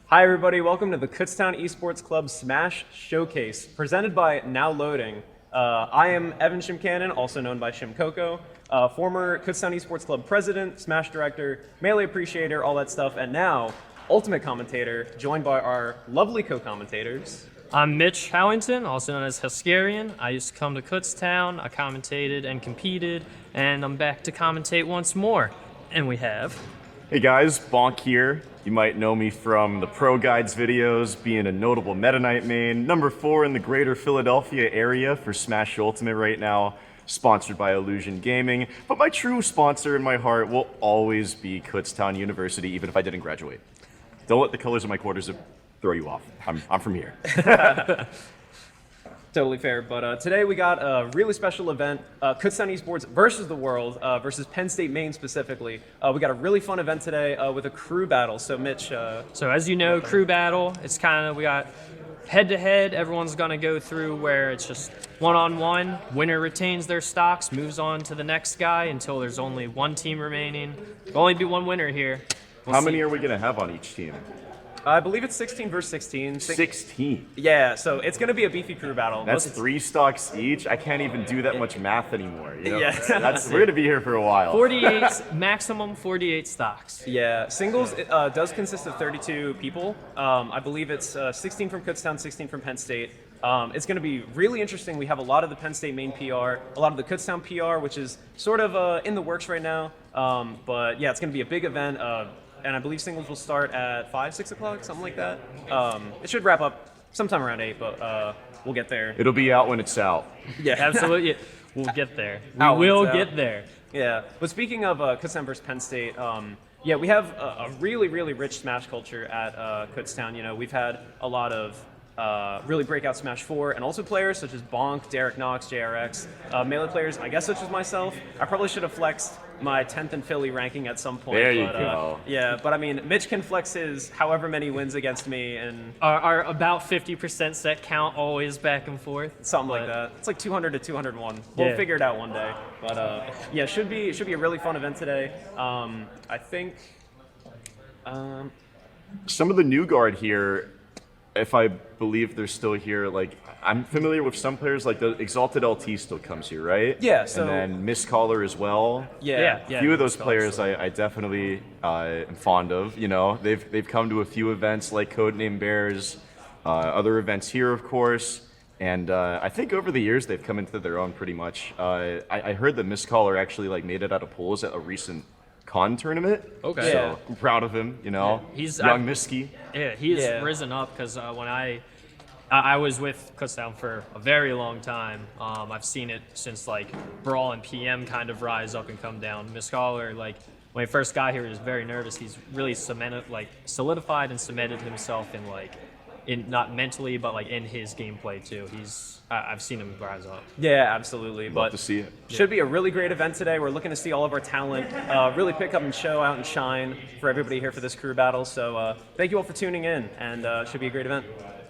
Hi everybody, welcome to the Kutztown Esports Club Smash Showcase, presented by Now Loading. I am Evan Shimcannon, also known by Shim Coco, former Kutztown Esports Club president, Smash director, Melee appreciator, all that stuff, and now ultimate commentator, joined by our lovely co-commentators. I'm Mitch Howington, also known as Huskarian. I used to come to Kutztown, I commentated and competed, and I'm back to commentate once more. And we have... Hey guys, Bonk here. You might know me from the Pro Guides videos, being a notable Meta Knight main, number 4 in the greater Philadelphia area for Smash Ultimate right now, sponsored by Illusion Gaming. But my true sponsor in my heart will always be Kutztown University, even if I didn't graduate. Don't let the colors of my quarters throw you off. I'm from here. Totally fair, but today we got a really special event, Kutztown Esports versus the world, versus Penn State Maine specifically. We got a really fun event today with a crew battle, so Mitch... So as you know, crew battle, it's kind of, we got head-to-head, everyone's going to go through where it's just one-on-one, winner retains their stocks, moves on to the next guy until there's only one team remaining. There'll only be one winner here. How many are we going to have on each team? I believe it's 16 versus 16. 16? Yeah, so it's going to be a beefy crew battle. That's 3 stocks each? I can't even do that much math anymore. You know? Yeah. We're going to be here for a while. 48, maximum 48 stocks. Yeah, singles does consist of 32 people. I believe it's 16 from Kutztown, 16 from Penn State. It's going to be really interesting. We have a lot of the Penn State main PR, a lot of the Kutztown PR, which is sort of in the works right now. But yeah, it's going to be a big event. And I believe singles will start at 5, 6 o'clock, something like that. It should wrap up sometime around 8, but we'll get there. It'll be out when it's out. Yeah, absolutely. We'll get there. We will get there. Yeah, but speaking of Kutztown versus Penn State, yeah, we have a really, really rich Smash culture at Kutztown. You know, we've had a lot of really breakout Smash 4 and also players such as Bonk, Derek Knox, JRX, Melee players, I guess such as myself. I probably should have flexed my 10th in Philly ranking at some point. There you go. Yeah, but I mean, Mitch can flex his however many wins against me, and our about 50% set count always back and forth. Something like that. It's like 200 to 201. We'll figure it out one day. But yeah, should be a really fun event today. I think some of the new guard here, if I believe they're still here, like I'm familiar with some players, like the Exalted LT still comes here, right? Yeah, so... And then Miss Caller as well. Yeah. A few of those players I definitely am fond of. You know, they've come to a few events like Codename Bears, other events here, of course. And I think over the years they've come into their own pretty much. I heard that Miss Caller actually like made it out of pools at a recent con tournament. Okay. So I'm proud of him, you know. Yeah. He's young Misky. Yeah, he's risen up because when I was with Kutztown for a very long time. I've seen it since like Brawl and PM kind of rise up and come down. Miss Caller, like when he first got here, he was very nervous. He's really solidified and cemented himself in like, not mentally, but like in his gameplay too. I've seen him rise up. Yeah, absolutely. Love to see it. Should be a really great event today. We're looking to see all of our talent really pick up and show out and shine for everybody here for this crew battle. So thank you all for tuning in, and should be a great event.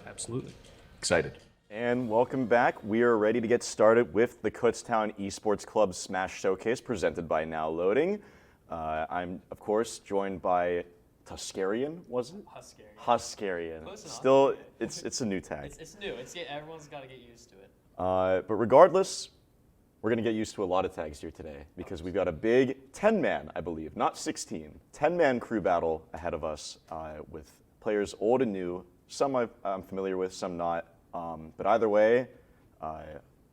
Absolutely. Excited. And welcome back. We are ready to get started with the Kutztown Esports Club Smash Showcase presented by Now Loading. I'm, of course, joined by Huskarian, was it? Huskarian. Still, it's a new tag. It's new. Everyone's got to get used to it. But regardless, we're going to get used to a lot of tags here today because we've got a big 10-man, I believe, not 16, 10-man crew battle ahead of us with players old and new. Some I'm familiar with, some not. But either way,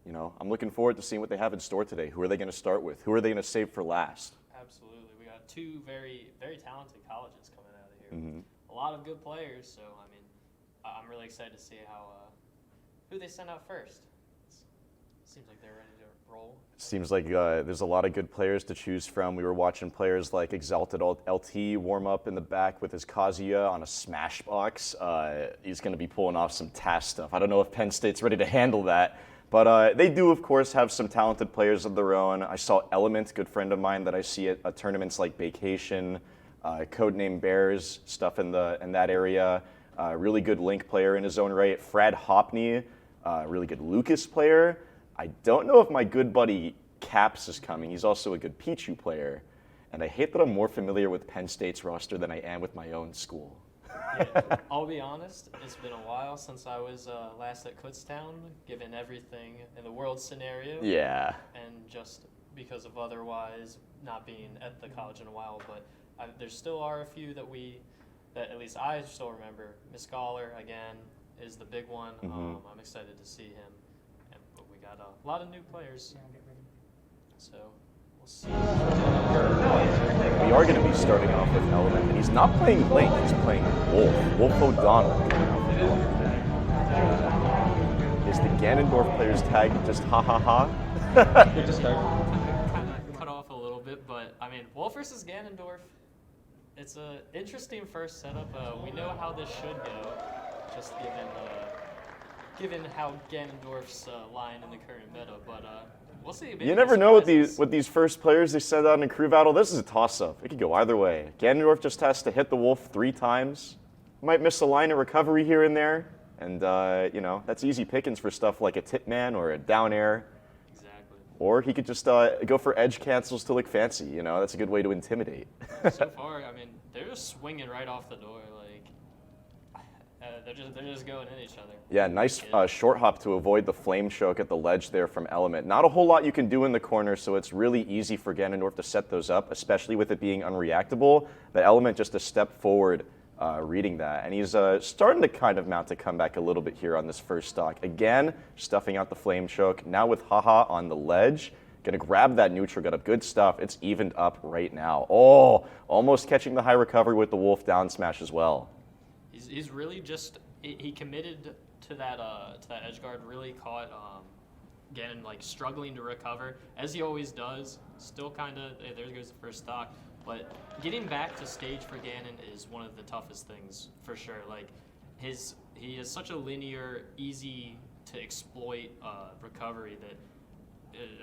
you know, I'm looking forward to seeing what they have in store today. Who are they going to start with? Who are they going to save for last? Absolutely. We got 2 very, very talented colleges coming out of here. Mm-hmm. A lot of good players, so I mean, I'm really excited to see who they send out first. Seems like they're ready to roll. Seems like there's a lot of good players to choose from. We were watching players like Exalted LT warm up in the back with his Kazuya on a Smashbox. He's going to be pulling off some TAS stuff. I don't know if Penn State's ready to handle that, but they do, of course, have some talented players of their own. I saw Element, good friend of mine that I see at tournaments like Vacation, Codename Bears, stuff in that area. Really good Link player in his own right. Frad Hopney, really good Lucas player. I don't know if my good buddy Caps is coming. He's also a good Pichu player. And I hate that I'm more familiar with Penn State's roster than I am with my own school. Yeah, I'll be honest, it's been a while since I was last at Kutztown, given everything in the world scenario. Yeah. And just because of otherwise not being at the college in a while, but there still are a few that at least I still remember. Miss Scholar, again, is the big one. Mm-hmm. I'm excited to see him. But we got a lot of new players. So we'll see. We are going to be starting off with Element, and he's not playing Link, he's playing Wolf. Wolf O'Donnell coming out from Element. Is the Ganondorf player's tag just ha ha ha? Kind of cut off a little bit, but I mean, Wolf versus Ganondorf, it's an interesting first setup. We know how this should go, just given how Ganondorf's line in the current meta, but we'll see. Maybe You never know with these first players they send out in crew battle. This is a toss-up. It could go either way. Ganondorf just has to hit the Wolf 3 times. Might miss a line of recovery here and there, and that's easy pickings for stuff like a Tipman or a down air. Exactly. Or he could just go for edge cancels to look fancy. That's a good way to intimidate. So far, I mean, they're just swinging right off the door. They're just going in each other. Yeah, nice short hop to avoid the flame choke at the ledge there from Element. Not a whole lot you can do in the corner, so it's really easy for Ganondorf to set those up, especially with it being unreactable. But Element just a step forward reading that. And he's starting to kind of mount a comeback a little bit here on this first stock. Again, stuffing out the flame choke. Now with Haha on the ledge. Gonna grab that neutral, got up good stuff. It's evened up right now. Oh, almost catching the high recovery with the Wolf down smash as well. He's really he committed to that edge guard. Really caught Ganon struggling to recover, as he always does. Still kind of there goes the first stock, but getting back to stage for Ganon is one of the toughest things for sure. He is such a linear, easy to exploit recovery that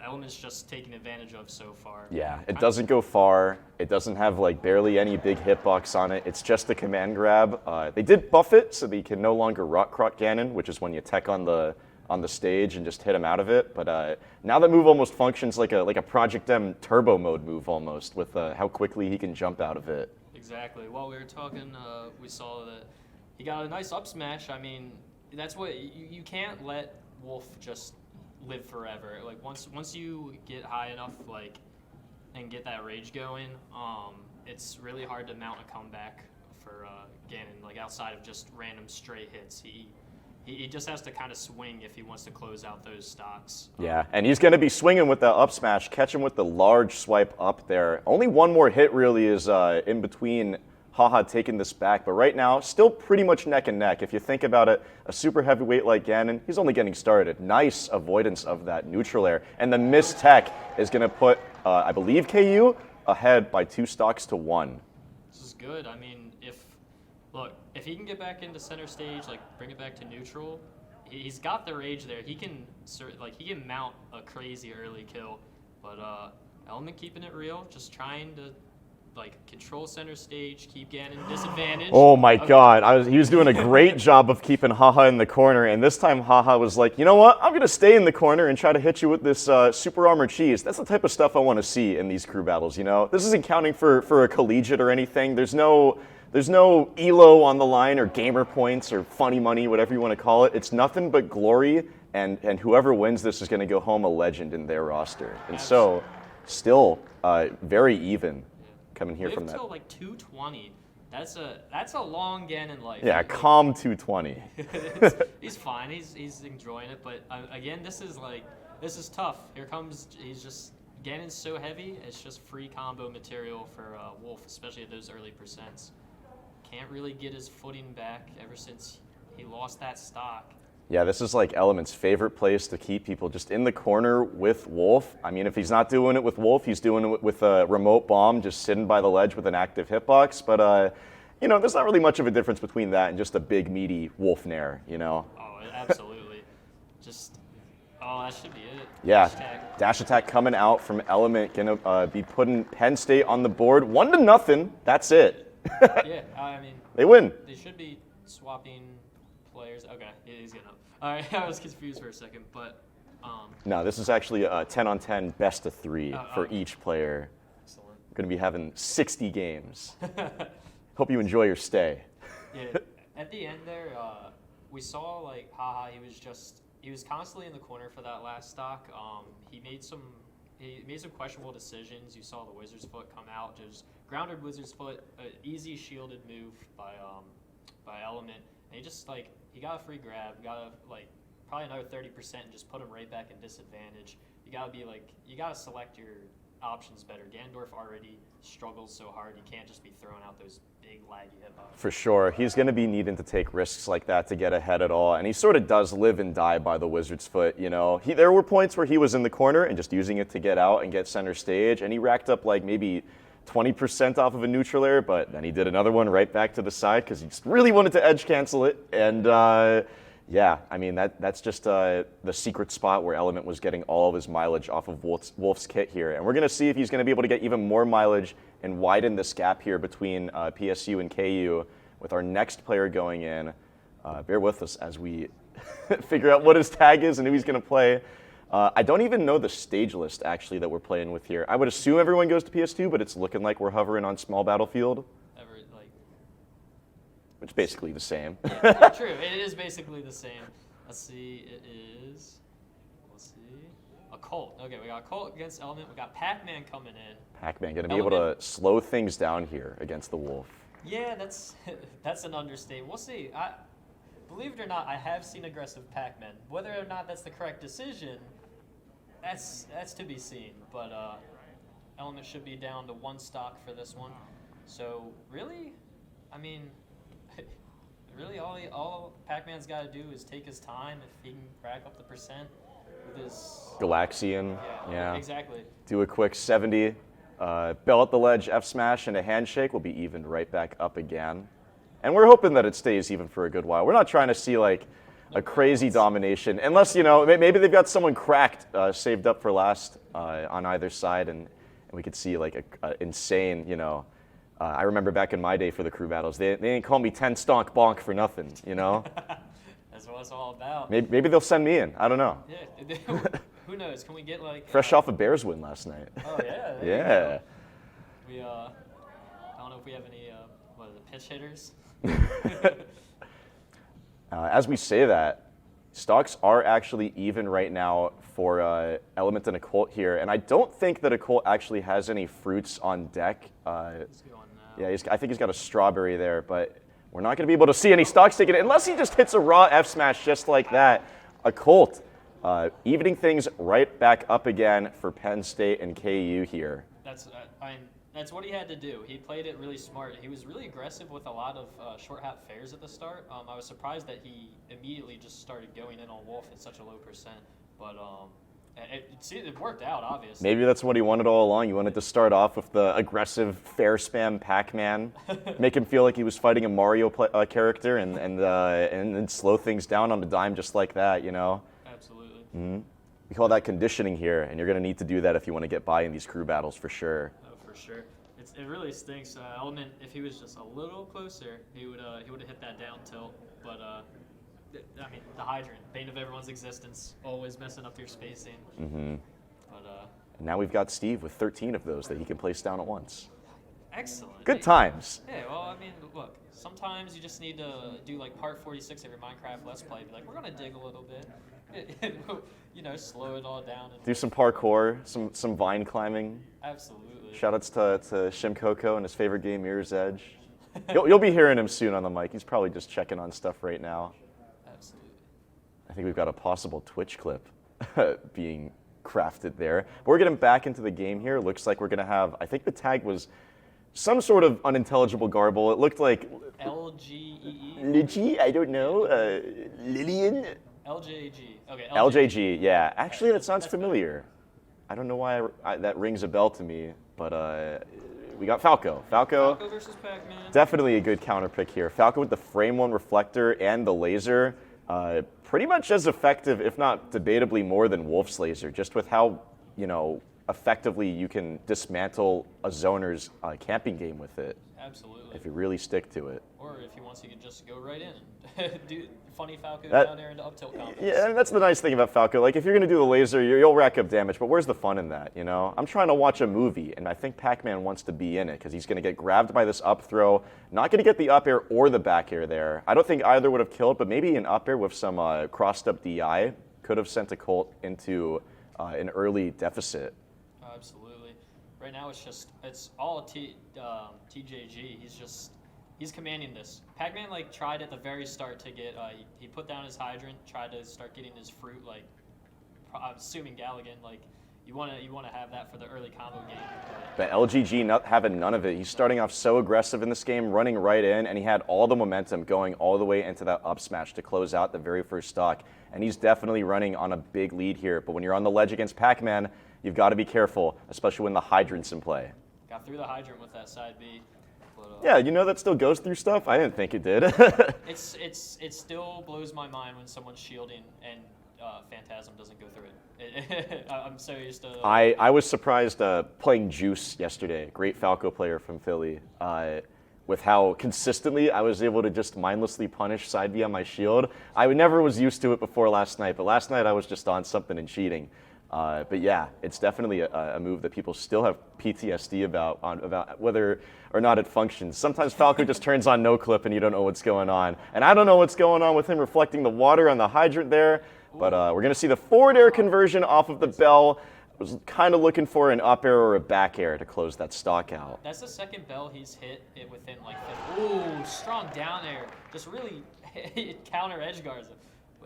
Element's just taking advantage of so far. Yeah, it doesn't go far. It doesn't have barely any big hitbox on it. It's just a command grab. They did buff it so that you can no longer rock crot Ganon, which is when you tech on the stage and just hit him out of it. But now that move almost functions like a Project M turbo mode move almost, with how quickly he can jump out of it. Exactly. While we were talking, we saw that he got a nice up smash. I mean, that's what you can't let Wolf just live forever. Once you get high enough and get that rage going, it's really hard to mount a comeback for Ganon, outside of just random straight hits. He just has to kind of swing if he wants to close out those stocks. Yeah, and he's going to be swinging with that up smash. Catch him with the large swipe up there. Only one more hit really is in between Haha taking this back, but right now, still pretty much neck and neck. If you think about it, a super heavyweight like Ganon, he's only getting started. Nice avoidance of that neutral air. And the miss tech is going to put, I believe, KU ahead by 2 stocks to 1. This is good. I mean, if he can get back into center stage, bring it back to neutral, he's got the rage there. He can mount a crazy early kill, but Element keeping it real, just trying to control center stage, keep Ganon disadvantaged. Oh my God, he was doing a great job of keeping Haha in the corner, and this time Haha was like, you know what, I'm gonna stay in the corner and try to hit you with this super armor cheese. That's the type of stuff I want to see in these crew battles, This isn't counting for a collegiate or anything. There's no elo on the line or gamer points or funny money, whatever you want to call it. It's nothing but glory, and whoever wins this is gonna go home a legend in their roster. And so, still very even. Coming here from that. Till 220. That's a long Ganon life. Yeah, calm 220. He's fine. He's enjoying it. But again, this is tough. Here comes Ganon's so heavy. It's just free combo material for Wolf, especially at those early percents. Can't really get his footing back ever since he lost that stock. Yeah, this is Element's favorite place to keep people just in the corner with Wolf. I mean, if he's not doing it with Wolf, he's doing it with a remote bomb, just sitting by the ledge with an active hitbox. But, there's not really much of a difference between that and just a big, meaty Wolf nair, Oh, absolutely. That should be it. Yeah, dash attack coming out from Element, gonna be putting Penn State on the board. 1-0, that's it. Yeah, I mean. They win. They should be swapping players. Okay, he's getting up. All right, I was confused for a second, but no, this is actually a 10-on-10 best of 3 for each player. Excellent. We're going to be having 60 games. Hope you enjoy your stay. Yeah, at the end there, we saw like haha. He was constantly in the corner for that last stock. He made some questionable decisions. You saw the Wizard's Foot come out, just grounded Wizard's Foot, an easy shielded move by Element, and he got a free grab, got probably another 30%, and just put him right back in disadvantage. You gotta select your options better. Gandorf already struggles so hard. You can't just be throwing out those big laggy hitboxes. For sure. He's going to be needing to take risks like that to get ahead at all. And he sort of does live and die by the Wizard's Foot, you know. There were points where he was in the corner and just using it to get out and get center stage. And he racked up like maybe 20% off of a neutral air, but then he did another one right back to the side because he just really wanted to edge cancel it. And yeah, I mean, that's just the secret spot where Element was getting all of his mileage off of Wolf's kit here. And we're going to see if he's going to be able to get even more mileage and widen this gap here between PSU and KU with our next player going in. Bear with us as we figure out what his tag is and who he's going to play. I don't even know the stage list, actually, that we're playing with here. I would assume everyone goes to PS2, but it's looking like we're hovering on small battlefield. Which is basically the same. Yeah, true. It is basically the same. Let's see. Let's see. A Colt. Okay, we got Colt against Element. We got Pac-Man coming in. Pac-Man going to be able to slow things down here against the Wolf. Yeah, that's an understatement. We'll see. Believe it or not, I have seen aggressive Pac-Man. Whether or not that's the correct decision, that's to be seen. But Element should be down to 1 stock for this one. So really, I mean, really all Pac-Man's got to do is take his time. If he can rack up the percent with his Galaxian, yeah. Exactly. Do a quick 70, bell at the ledge, F smash, and a handshake will be evened right back up again. And we're hoping that it stays even for a good while. We're not trying to see like a crazy domination, unless, you know, maybe they've got someone cracked saved up for last on either side, and we could see like a insane, you know. I remember back in my day for the crew battles, they didn't call me 10 stonk bonk for nothing, you know? That's what it's all about. Maybe they'll send me in. I don't know. Yeah. Who knows? Can we get like fresh off a Bears win last night? Oh yeah. Yeah. We I don't know if we have any pitch hitters. As we say that, stocks are actually even right now for Element and Occult here, and I don't think that Occult actually has any fruits on deck. Yeah, I think he's got a strawberry there, but we're not going to be able to see any stocks taken unless he just hits a raw F smash just like that. Occult evening things right back up again for Penn State and KU here. That's what he had to do. He played it really smart. He was really aggressive with a lot of short hop fairs at the start. I was surprised that he immediately just started going in on Wolf at such a low percent, but it worked out, obviously. Maybe that's what he wanted all along. He wanted to start off with the aggressive fair spam Pac-Man, make him feel like he was fighting a Mario character, and then slow things down on the dime just like that, you know? Absolutely. Mm-hmm. We call that conditioning here, and you're going to need to do that if you want to get by in these crew battles for sure. Oh, for sure. It really stinks. Element, if he was just a little closer, he would have hit that down tilt, but I mean, the hydrant, bane of everyone's existence, always messing up your spacing. Mm-hmm. But and now we've got Steve with 13 of those that he can place down at once. Excellent. Good times. Yeah, well, I mean, look, sometimes you just need to do like part 46 of your Minecraft Let's Play. Be like, we're gonna dig a little bit, you know, slow it all down. And do some parkour, some vine climbing. Absolutely. Shoutouts to Shim Coco and his favorite game, Mirror's Edge. You'll be hearing him soon on the mic. He's probably just checking on stuff right now. I think we've got a possible Twitch clip being crafted there. But we're getting back into the game here. Looks like we're going to have, I think the tag was some sort of unintelligible garble. It looked like LGEE? Ligi? I don't know. Lillian? LJG. Okay, LJG, yeah. Actually, that sounds familiar. I don't know why that rings a bell to me, but we got Falco. Falco versus Pac-Man. Definitely a good counter pick here. Falco with the frame 1 reflector and the laser. Pretty much as effective, if not debatably more than Wolf's laser, just with how, you know, effectively you can dismantle a zoner's camping game with it. Absolutely. if you really stick to it. Or if he wants, he can just go right in and do funny Falco That- down there into up tilt combos. Yeah, and that's the nice thing about Falco. Like, if you're going to do the laser, you'll rack up damage, but where's the fun in that, you know? I'm trying to watch a movie, and I think Pac-Man wants to be in it, because he's going to get grabbed by this up throw, not going to get the up air or the back air there. I don't think either would have killed, but maybe an up air with some crossed up DI could have sent a Colt into an early deficit. Absolutely. Right now it's all TJG. He's commanding this. Pac-Man like tried at the very start to get he put down his hydrant, tried to start getting his fruit, like I'm assuming Galligan, like you wanna have that for the early combo game. But LGG not having none of it. He's starting off so aggressive in this game, running right in, and he had all the momentum going all the way into that up smash to close out the very first stock. And he's definitely running on a big lead here. But when you're on the ledge against Pac-Man, you've got to be careful, especially when the hydrant's in play. Got through the hydrant with that side B. But, Yeah, you know that still goes through stuff? I didn't think it did. it still blows my mind when someone's shielding and Phantasm doesn't go through it. I'm so used to. I was surprised playing Juice yesterday, great Falco player from Philly, with how consistently I was able to just mindlessly punish side B on my shield. I never was used to it before last night, but last night I was just on something and cheating. But yeah, it's definitely a move that people still have PTSD about whether or not it functions. Sometimes Falco just turns on no clip and you don't know what's going on. And I don't know what's going on with him reflecting the water on the hydrant there. But we're going to see the forward air conversion off of the bell. I was kind of looking for an up air or a back air to close that stock out. That's the second bell he's hit it within like 50. Ooh, strong down air. Just really counter edge guards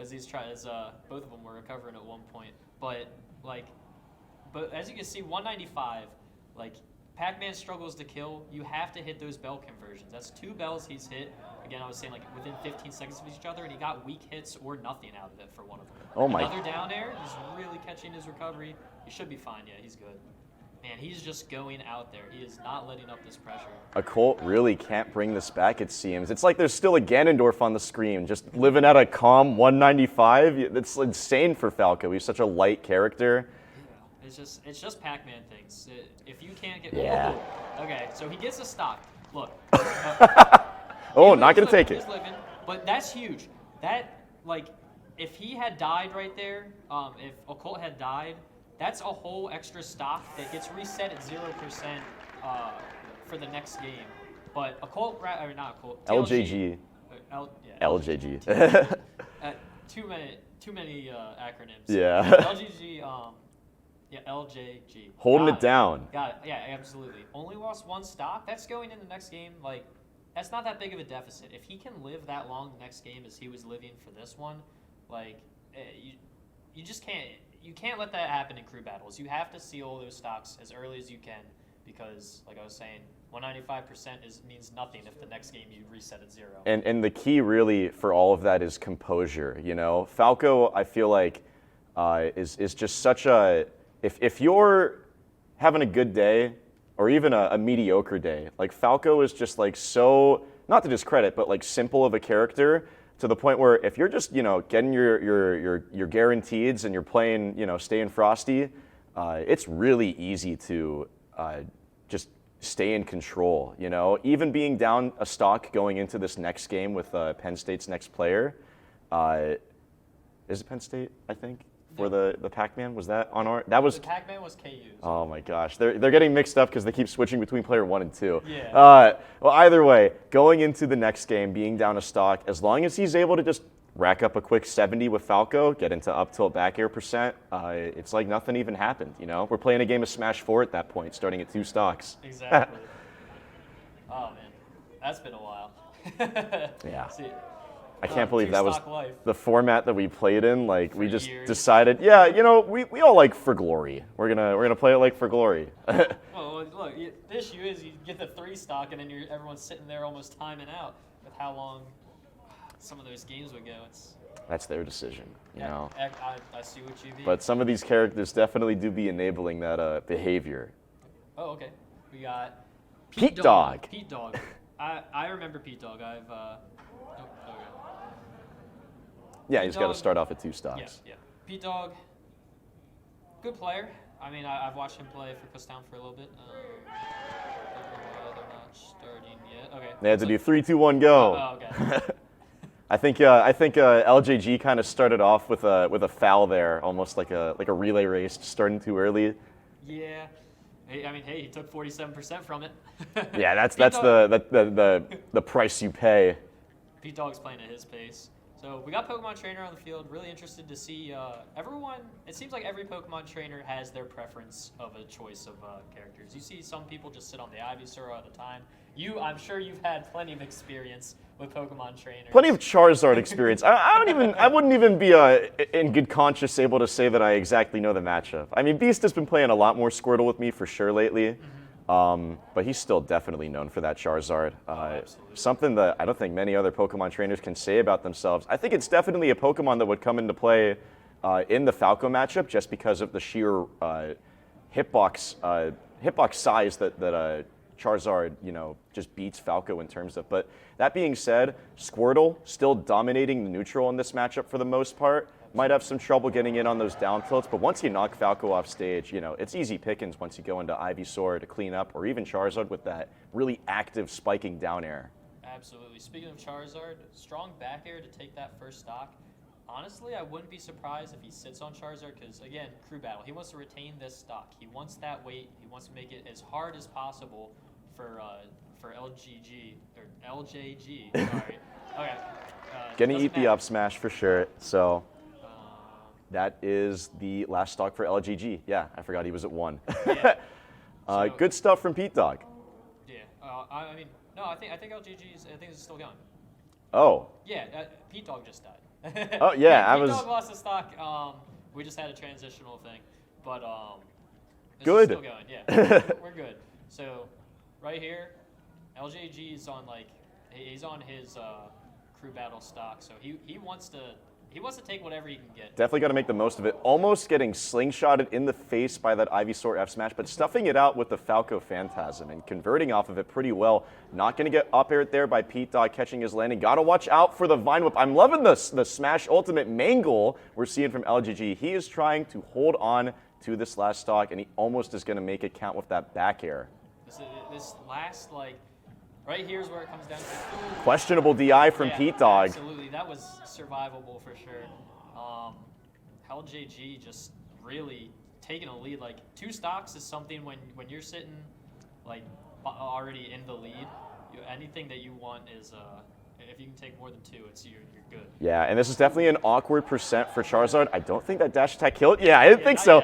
as he's trying. Both of them were recovering at one point. But as you can see, 195. Like Pac-Man struggles to kill. You have to hit those bell conversions. That's 2 bells he's hit. Again, I was saying like within 15 seconds of each other, and he got weak hits or nothing out of it for one of them. Oh my! Another down air. He's really catching his recovery. He should be fine. Yeah, he's good. Man, he's just going out there. He is not letting up this pressure. A Colt really can't bring this back, it seems. It's like there's still a Ganondorf on the screen, just living at a calm 195. It's insane for Falco. He's such a light character. Yeah, it's just Pac-Man things. If you can't get... Yeah. Oh, okay, so he gets a stock. Look. Oh, not going to take it. Living, but that's huge. That, like, if he had died right there, if a Colt had died, that's a whole extra stock that gets reset at 0% for the next game. But a Colt, or not a Colt, LJG. LJG. Too many acronyms. Yeah. LGG, LJG. Holding it down. Got it. Yeah, absolutely. Only lost 1 stock. That's going in the next game. Like, that's not that big of a deficit. If he can live that long the next game as he was living for this one, like, you just can't. You can't let that happen in crew battles. You have to seal those stocks as early as you can because, like I was saying, 195% means nothing if the next game you reset at 0. And the key really for all of that is composure. You know, Falco, I feel like, is just such a. If you're having a good day or even a mediocre day, like Falco is just like so, not to discredit, but like simple of a character. To the point where if you're just, getting your guaranteeds and you're playing, staying frosty, it's really easy to just stay in control, Even being down a stock going into this next game with Penn State's next player. Is it Penn State, I think? For the Pac-Man, was that on our? That was. The Pac-Man was KU. Oh my gosh, they're getting mixed up because they keep switching between player 1 and 2. Yeah. Well, either way, going into the next game, being down a stock, as long as he's able to just rack up a quick 70 with Falco, get into up tilt back air %, it's like nothing even happened. We're playing a game of Smash 4 at that point, starting at 2 stocks. Exactly. Oh man, that's been a while. Yeah. See, I can't believe that was two-stock life. the format that we played in. Like we just years. decided, we all like For Glory. We're gonna play it like For Glory. Well, look, the issue is you get the 3 stock and then everyone's sitting there almost timing out with how long some of those games would go. That's their decision, you know. I see what you mean. But some of these characters definitely do be enabling that behavior. Oh, okay. We got Pete Dog. Pete Dog. I remember Pete Dog. Okay. Yeah, he's got to Dog. start off at 2 stocks. Yeah. Pete Dog, good player. I mean, I've watched him play for Kutztown for a little bit. They're not starting Okay. They had to do 3, 2, 1, go. Oh, okay. I think LJG kind of started off with a foul there, almost like a relay race, starting too early. Yeah. Hey, I mean, hey, he took 47% from it. Yeah, that's the price you pay. Pete Dog's playing at his pace. So we got Pokemon Trainer on the field. Really interested to see everyone. It seems like every Pokemon Trainer has their preference of a choice of characters. You see some people just sit on the Ivysaur all the time. I'm sure you've had plenty of experience with Pokemon Trainers. Plenty of Charizard experience. I wouldn't even be in good conscience able to say that I exactly know the matchup. I mean, Beast has been playing a lot more Squirtle with me for sure lately. But he's still definitely known for that Charizard. Something that I don't think many other Pokemon trainers can say about themselves. I think it's definitely a Pokemon that would come into play in the Falco matchup just because of the sheer hitbox size that Charizard, just beats Falco in terms of. But that being said, Squirtle still dominating the neutral in this matchup for the most part. Might have some trouble getting in on those down tilts, but once you knock Falco off stage, it's easy pickings once you go into Ivysaur to clean up, or even Charizard with that really active spiking down air. Absolutely. Speaking of Charizard, strong back air to take that first stock. Honestly, I wouldn't be surprised if he sits on Charizard because, again, crew battle. He wants to retain this stock. He wants that weight. He wants to make it as hard as possible for LGG, or LJG, sorry. Okay. Gonna eat the up smash for sure, so that is the last stock for LGG. Yeah, I forgot he was at 1. Yeah. Good stuff from Pete Dog. Yeah, I mean, no, I think LGG's, I think it's still going. Oh. Yeah, Pete Dog just died. Oh, yeah, Pete Dog lost the stock. We just had a transitional thing, but good. Still going. Yeah, we're good. So, right here, LJG is on he's on his crew battle stock. So he wants to take whatever he can get. Definitely got to make the most of it. Almost getting slingshotted in the face by that Ivysaur F smash, but stuffing it out with the Falco Phantasm and converting off of it pretty well. Not going to get up aired there by Pete Dog, catching his landing. Got to watch out for the Vine Whip. I'm loving the Smash Ultimate mangle we're seeing from LGG. He is trying to hold on to this last stock, and he almost is going to make it count with that back air. This last, right here is where it comes down to. Questionable DI from Pete Dog. Absolutely, that was survivable for sure. LJG just really taking a lead. 2 stocks is something when you're sitting already in the lead. Anything that you want is if you can take more than 2, you're good. Yeah, and this is definitely an awkward percent for Charizard. I don't think that dash attack killed. Yeah, I didn't think so.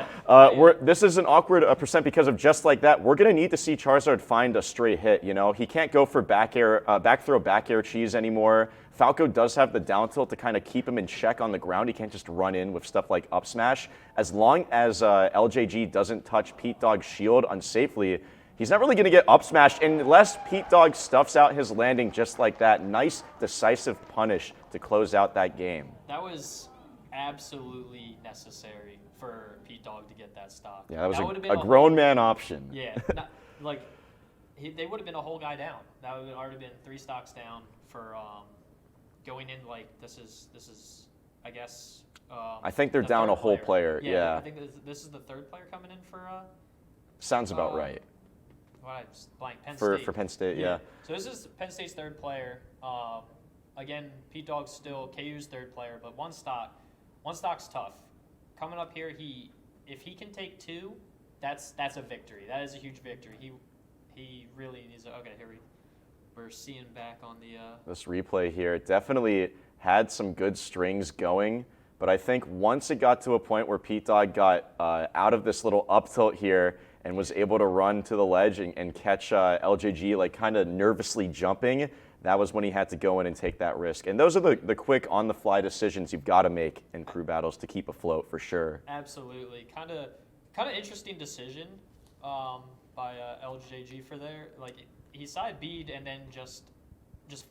This is an awkward percent because of just like that. We're going to need to see Charizard find a stray hit. He can't go for back throw, back air cheese anymore. Falco does have the down tilt to kind of keep him in check on the ground. He can't just run in with stuff like up smash. As long as LJG doesn't touch Pete Dog's shield unsafely, he's not really going to get up smashed unless Pete Dog stuffs out his landing just like that. Nice, decisive punish to close out that game. That was absolutely necessary for Pete Dog to get that stock. Yeah, that was a grown man option. Yeah, they would have been a whole guy down. That would have already been 3 stocks down for going in. This is I guess. I think they're down a whole player. Yeah. I think this is the 3rd player coming in for. Sounds about right. I just blank. Penn For State. Penn State, yeah. So this is Penn State's 3rd player. Again, Pete Dog's still KU's 3rd player, but one stock's tough. Coming up here, if he can take 2, that's a victory. That is a huge victory. He really needs. Okay, here we're seeing back on the. This replay here definitely had some good strings going, but I think once it got to a point where Pete Dog got out of this little up tilt here and was able to run to the ledge and catch LJG kind of nervously jumping, that was when he had to go in and take that risk. And those are the quick on-the-fly decisions you've got to make in crew battles to keep afloat for sure. Absolutely. Kind of interesting decision by LJG for there. He side B'd and then just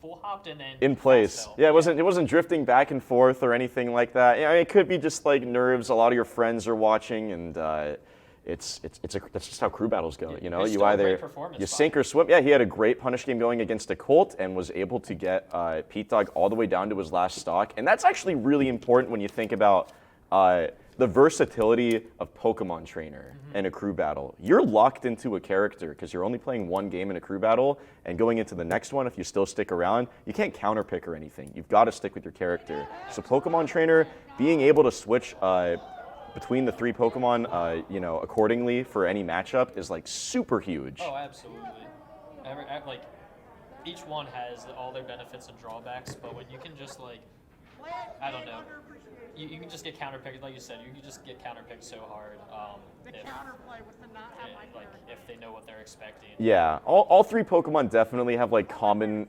full hopped and then in place. Yeah, it wasn't drifting back and forth or anything like that. It could be just nerves. A lot of your friends are watching, and that's just how crew battles go. You either sink or swim. Yeah, he had a great punish game going against a Colt and was able to get Pete Dog all the way down to his last stock, and that's actually really important when you think about the versatility of Pokemon Trainer and a crew battle. You're locked into a character because you're only playing one game in a crew battle, and going into the next one, if you still stick around, you can't counterpick or anything. You've got to stick with your character. So Pokemon Trainer, being able to switch between the 3 Pokemon, you know, accordingly for any matchup is like super huge. Oh, absolutely. Like, each one has all their benefits and drawbacks, but when you can just, like, I don't know, you can just get counterpicked, like you said, you can just get counterpicked so hard if they know what they're expecting. Yeah, all 3 Pokemon definitely have like common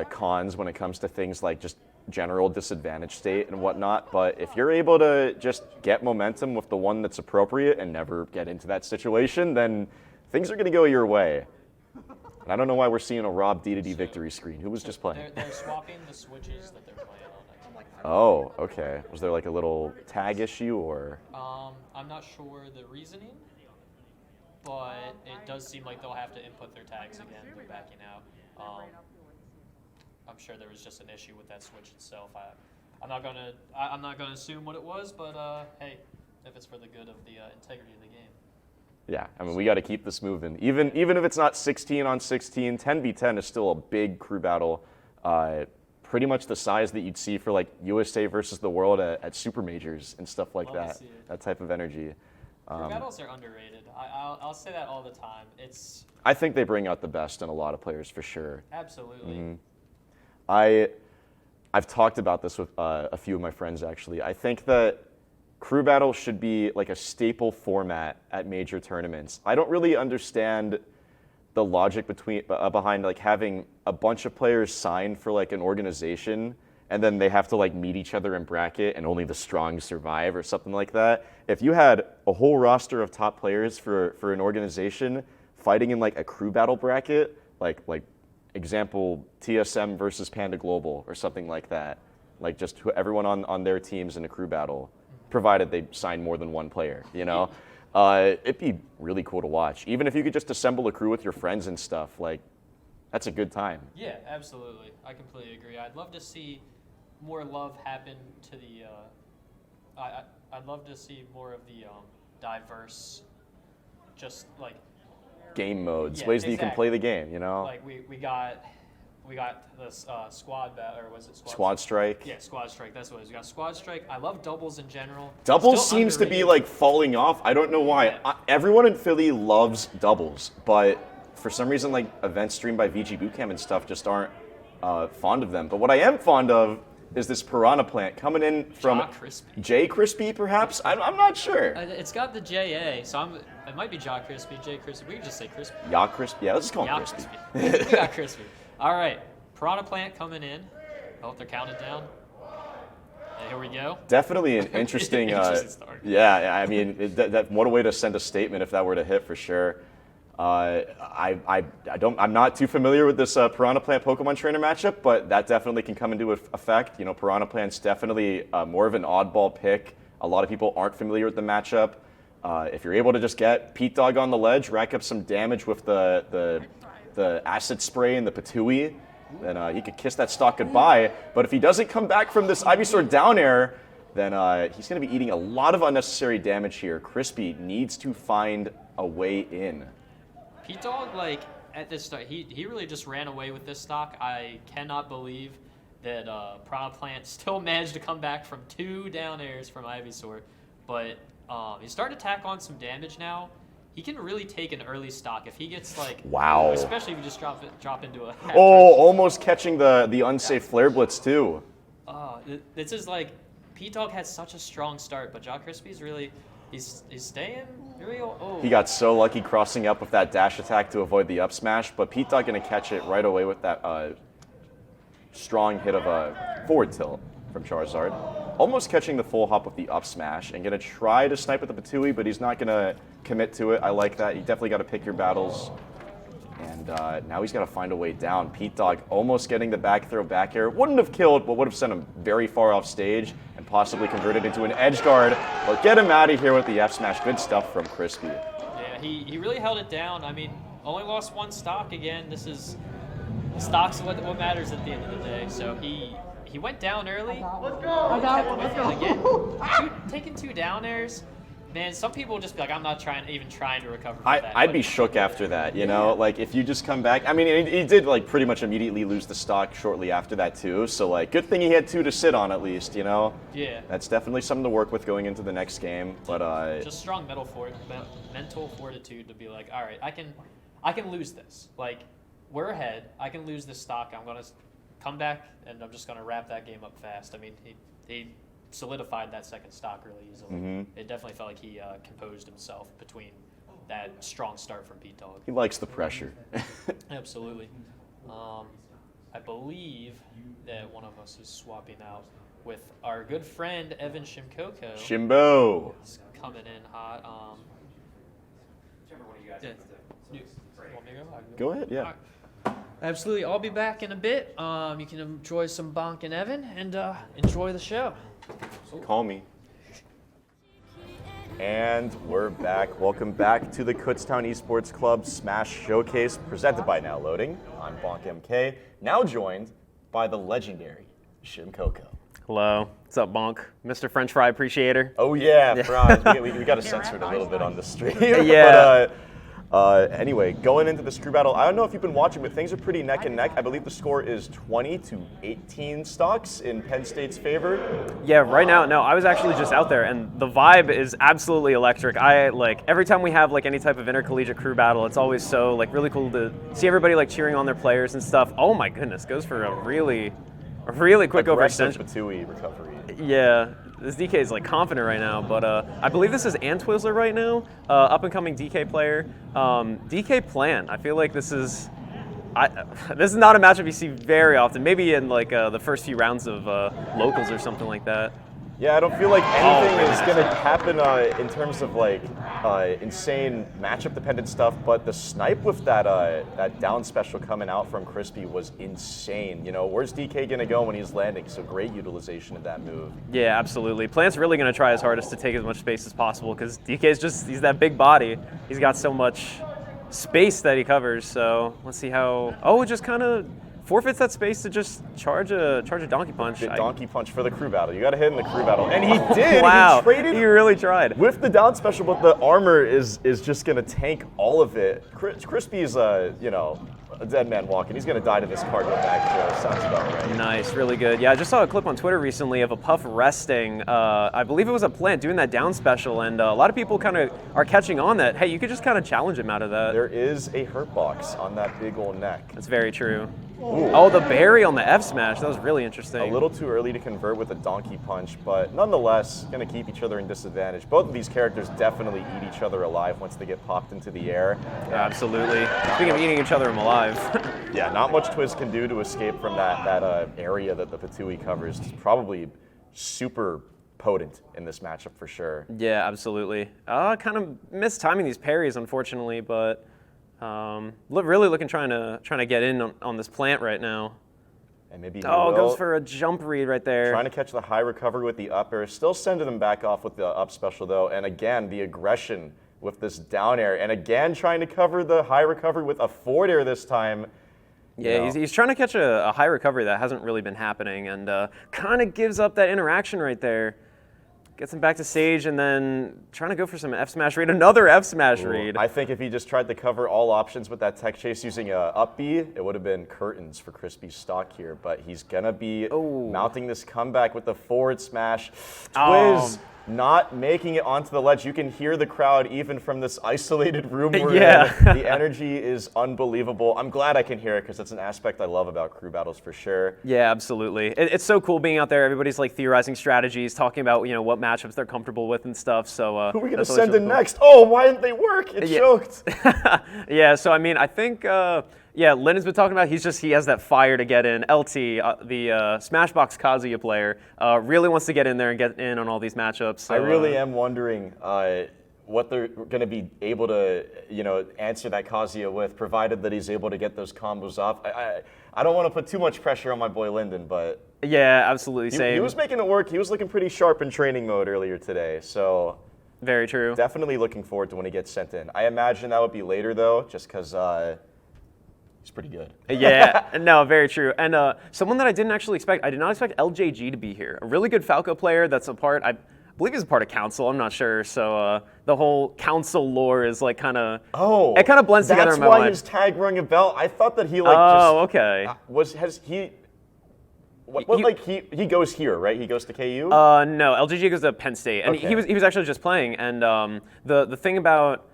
cons when it comes to things like just general disadvantage state and whatnot, but if you're able to just get momentum with the one that's appropriate and never get into that situation, then things are going to go your way. And I don't know why we're seeing a Rob D2D victory screen. Who was just playing? They're swapping the switches that they're playing on. Oh, okay. Was there like a little tag issue or? I'm not sure the reasoning, but it does seem like they'll have to input their tags again. They're backing out. I'm sure there was just an issue with that switch itself. I'm not gonna assume what it was, but hey, if it's for the good of the integrity of the game. Yeah, I mean, we got to keep this moving. Even if it's not 16 on 16, 10v10 is still a big crew battle. Pretty much the size that you'd see for like USA versus the world at super majors and stuff like that. That type of energy. Crew battles are underrated. I'll say that all the time. I think they bring out the best in a lot of players for sure. Absolutely. Mm-hmm. I've talked about this with a few of my friends actually. I think that crew battle should be like a staple format at major tournaments. I don't really understand the logic behind like having a bunch of players sign for like an organization and then they have to like meet each other in bracket and only the strong survive or something like that. If you had a whole roster of top players for an organization fighting in like a crew battle bracket, like example TSM versus Panda Global or something like that, like just everyone on their teams in a crew battle, provided they sign more than one player, you know? It'd be really cool to watch. Even if you could just assemble a crew with your friends and stuff, like, that's a good time. Yeah, absolutely. I completely agree. I'd love to see more love happen to the, I'd love to see more of the diverse, just like... Game modes, ways that you can play the game, you know? Like, we got this squad battle, or was it Squad Strike? Yeah, Squad Strike, that's what it is. We got Squad Strike. I love doubles in general. Doubles seems to be like falling off. I don't know why. Yeah. Everyone in Philly loves doubles, but for some reason, like events streamed by VG Bootcamp and stuff just aren't fond of them. But what I am fond of is this Piranha Plant coming in from J Crispy, perhaps? I'm not sure. It's got the JA, so it might be Ja Crispy, J Crispy. We can just say Crispy. Ya Crispy? Yeah, let's just call him Crispy. We got Crispy. All right, Piranha Plant coming in. I hope they're counted down. And here we go. Definitely an interesting. Start. Yeah, I mean, what a way to send a statement if that were to hit for sure. I'm not too familiar with this Piranha Plant Pokemon Trainer matchup, but that definitely can come into effect. You know, Piranha Plant's definitely more of an oddball pick. A lot of people aren't familiar with the matchup. If you're able to just get Pete Dog on the ledge, rack up some damage with the acid spray and the Patooey, then he could kiss that stock goodbye. But if he doesn't come back from this Ivysaur down air, then he's going to be eating a lot of unnecessary damage here. Crispy needs to find a way in. Pete Dog, like, at this start, he really just ran away with this stock. I cannot believe that Piranha Plant still managed to come back from 2 down airs from Ivysaur. But he's starting to tack on some damage now. He can really take an early stock if he gets like. Wow. Especially if you just drop into a. Almost catching the unsafe Flare Blitz too. This is like, Pete Dog had such a strong start, but Ja Crispy's really, he's staying real. Oh. He got so lucky crossing up with that dash attack to avoid the up smash, but Pete Dog gonna catch it right away with that strong hit of a forward tilt from Charizard. Almost catching the full hop with the up smash and gonna try to snipe with the Patooey, but he's not gonna commit to it. I like that. You definitely gotta pick your battles. And now he's gotta find a way down. Pete Dog almost getting the back throw back air. Wouldn't have killed, but would have sent him very far off stage and possibly converted into an edge guard. But get him out of here with the F smash. Good stuff from Crispy. Yeah, he really held it down. I mean, only lost 1 stock again. This is, stock's what matters at the end of the day. So he he went down early. Let's go. Again. Taking 2 down airs. Man, some people will just be like, I'm not even trying to recover from that. I'd be shook after that, you know? Like, if you just come back. I mean, he did, like, pretty much immediately lose the stock shortly after that, too. So, like, good thing he had 2 to sit on at least, you know? Yeah. That's definitely something to work with going into the next game. But, just strong mental fortitude to be like, all right, I can lose this. Like, we're ahead. I can lose this stock. I'm going to come back, and I'm just going to wrap that game up fast. I mean, he solidified that second stock really easily. Mm-hmm. It definitely felt like he composed himself between that strong start from Pete Dog. he likes the pressure. Absolutely. I believe that one of us is swapping out with our good friend Evan Shimkoko. Shimbo. He's coming in hot. Whichever one of you guys Yeah. wants to. Want me to go? I can Go ahead, yeah. All right. Absolutely. I'll be back in a bit. You can enjoy some Bonk and Evan and enjoy the show. Call me. And we're back. Welcome back to the Kutztown Esports Club Smash Showcase, presented by Now Loading. I'm Bonk MK, now joined by the legendary Shim Coco. Hello. What's up, Bonk? Mr. French Fry Appreciator. Oh yeah, fries. we got to censor it a little bit on the stream. Yeah. But, anyway, going into this crew battle, I don't know if you've been watching, but things are pretty neck and neck. I believe the score is 20-18 stocks in Penn State's favor. Yeah, right now, no, I was actually just out there, and the vibe is absolutely electric. I, like, every time we have, like, any type of intercollegiate crew battle, it's always so, like, really cool to see everybody, like, cheering on their players and stuff. Oh my goodness, goes for a really quick Aggressive overextension. Batui recovery. Yeah, this DK is like confident right now, but I believe this is Antwizzler right now, up and coming DK player. DK Plan, I feel like this is not a matchup you see very often. Maybe in like the first few rounds of locals or something like that. Yeah, I don't feel like anything is going to happen in terms of like insane matchup dependent stuff, but the snipe with that down special coming out from Crispy was insane. You know, where's DK going to go when he's landing? So great utilization of that move. Yeah, absolutely. Plant's really going to try his hardest to take as much space as possible because DK's he's that big body. He's got so much space that he covers, so let's see how, it just kind of forfeits that space to just charge a donkey punch. The donkey punch for the crew battle. You got to hit in the crew battle. And he did. Wow. He traded He really tried. with the down special, but the armor is just going to tank all of it. Crispy's, a dead man walking. He's going to die to this cargo back throw. Sounds about right. Nice, really good. Yeah, I just saw a clip on Twitter recently of a Puff resting. I believe it was a Plant doing that down special, and a lot of people kind of are catching on that, hey, you could just kind of challenge him out of that. There is a hurt box on that big old neck. That's very true. Ooh. Oh, the berry on the F smash. That was really interesting. A little too early to convert with a donkey punch, but nonetheless, going to keep each other in disadvantage. Both of these characters definitely eat each other alive once they get popped into the air. Absolutely. Speaking of eating each other alive. Yeah, not much Twiz can do to escape from that area that the Patui covers. It's probably super potent in this matchup for sure. Yeah, absolutely. Kind of missed timing these parries, unfortunately, but really looking trying to get in on this Plant right now. And maybe goes for a jump read right there. Trying to catch the high recovery with the up air. Still sending them back off with the up special though. And again, the aggression with this down air. And again, trying to cover the high recovery with a forward air this time. Yeah, he's trying to catch a high recovery that hasn't really been happening, and kind of gives up that interaction right there. Gets him back to stage, and then trying to go for some F smash read, another F smash read. I think if he just tried to cover all options with that tech chase using a up B, it would have been curtains for Crispy's stock here. But he's gonna be mounting this comeback with the forward smash. Twiz not making it onto the ledge. You can hear the crowd even from this isolated room we're in. The energy is unbelievable. I'm glad I can hear it because it's an aspect I love about crew battles for sure. Yeah, absolutely. It's so cool being out there. Everybody's like theorizing strategies, talking about what matchups they're comfortable with and stuff. So who are we gonna send in next? Oh, why didn't they work? It choked. Yeah. So I mean, I think. Lynn's been talking about he has that fire to get in. LT, the Smashbox Kazuya player, really wants to get in there and get in on all these matchups. So, I really am wondering what they're going to be able to, answer that Kazuya with, provided that he's able to get those combos off. I don't want to put too much pressure on my boy Lyndon, but yeah, absolutely same. He was making it work. He was looking pretty sharp in training mode earlier today, so very true. Definitely looking forward to when he gets sent in. I imagine that would be later though, just because. He's pretty good. Yeah, no, very true. And someone that I didn't actually expect, I did not expect LJG to be here. A really good Falco player that's a part, I believe he's a part of Council, I'm not sure. So the whole Council lore is like kind of, it kind of blends together in my mind. That's why his tag rang a bell. I thought that he like okay. He goes here, right? He goes to KU? No, LJG goes to Penn State. And Okay. he was actually just playing. And the thing about,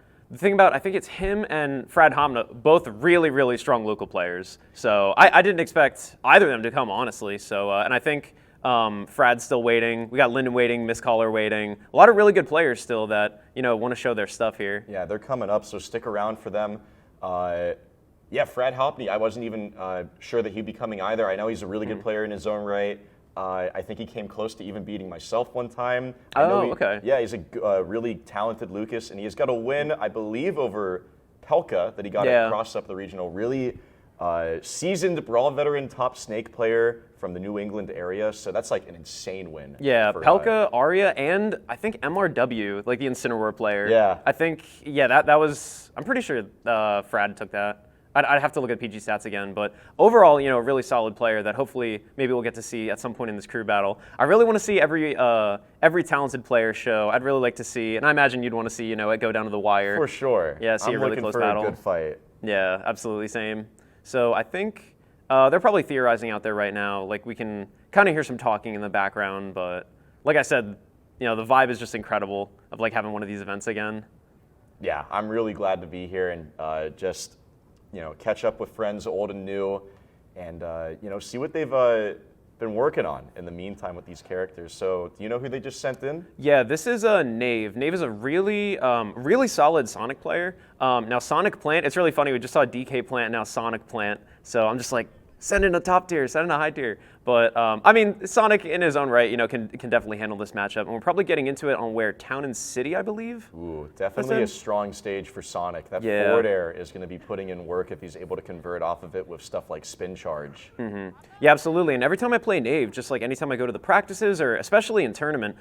I think it's him and Frad Hamna, both really, really strong local players. So I didn't expect either of them to come, honestly. So and I think Frad's still waiting. We got Lyndon waiting, Miss Caller waiting. A lot of really good players still that want to show their stuff here. Yeah, they're coming up, so stick around for them. Yeah, Frad Hopney, I wasn't even sure that he'd be coming either. I know he's a really good player in his own right. I think he came close to even beating myself one time. Okay. Yeah, he's a really talented Lucas, and he's got a win, I believe, over Pelka that he got across up the regional. Really seasoned Brawl veteran, top Snake player from the New England area, so that's like an insane win. Yeah, Pelka, Arya, and I think MRW, like the Incineroar player. Yeah. I think, that was, I'm pretty sure Frad took that. I'd have to look at PG stats again, but overall, a really solid player that hopefully maybe we'll get to see at some point in this crew battle. I really want to see every talented player show. I'd really like to see, and I imagine you'd want to see, it go down to the wire. For sure. Yeah, see a really close battle. I'm looking for a good fight. Yeah, absolutely, same. So I think they're probably theorizing out there right now. Like we can kind of hear some talking in the background, but like I said, the vibe is just incredible of like having one of these events again. Yeah, I'm really glad to be here and just catch up with friends old and new, and see what they've been working on in the meantime with these characters. So, do you know who they just sent in? Yeah, this is Nave. Nave is a really, really solid Sonic player. Now, Sonic Plant, it's really funny. We just saw DK Plant, now Sonic Plant. So I'm just like, send in a top tier, send in a high tier. But I mean, Sonic in his own right, can definitely handle this matchup. And we're probably getting into it on where Town and City, I believe. Ooh, definitely a strong stage for Sonic. That forward air is going to be putting in work if he's able to convert off of it with stuff like spin charge. Mm-hmm. Yeah, absolutely. And every time I play Nave, just like anytime I go to the practices or especially in tournament,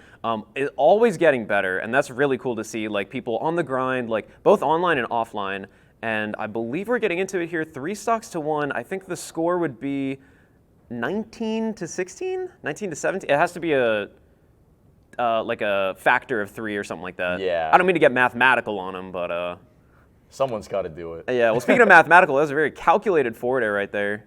it's always getting better. And that's really cool to see, like people on the grind, like both online and offline. And I believe we're getting into it here, 3 stocks to 1. I think the score would be 19 to 16, 19 to 17. It has to be a like a factor of 3 or something like that. Yeah. I don't mean to get mathematical on them, but someone's got to do it. Yeah. Well, speaking of mathematical, that was a very calculated forward air right there.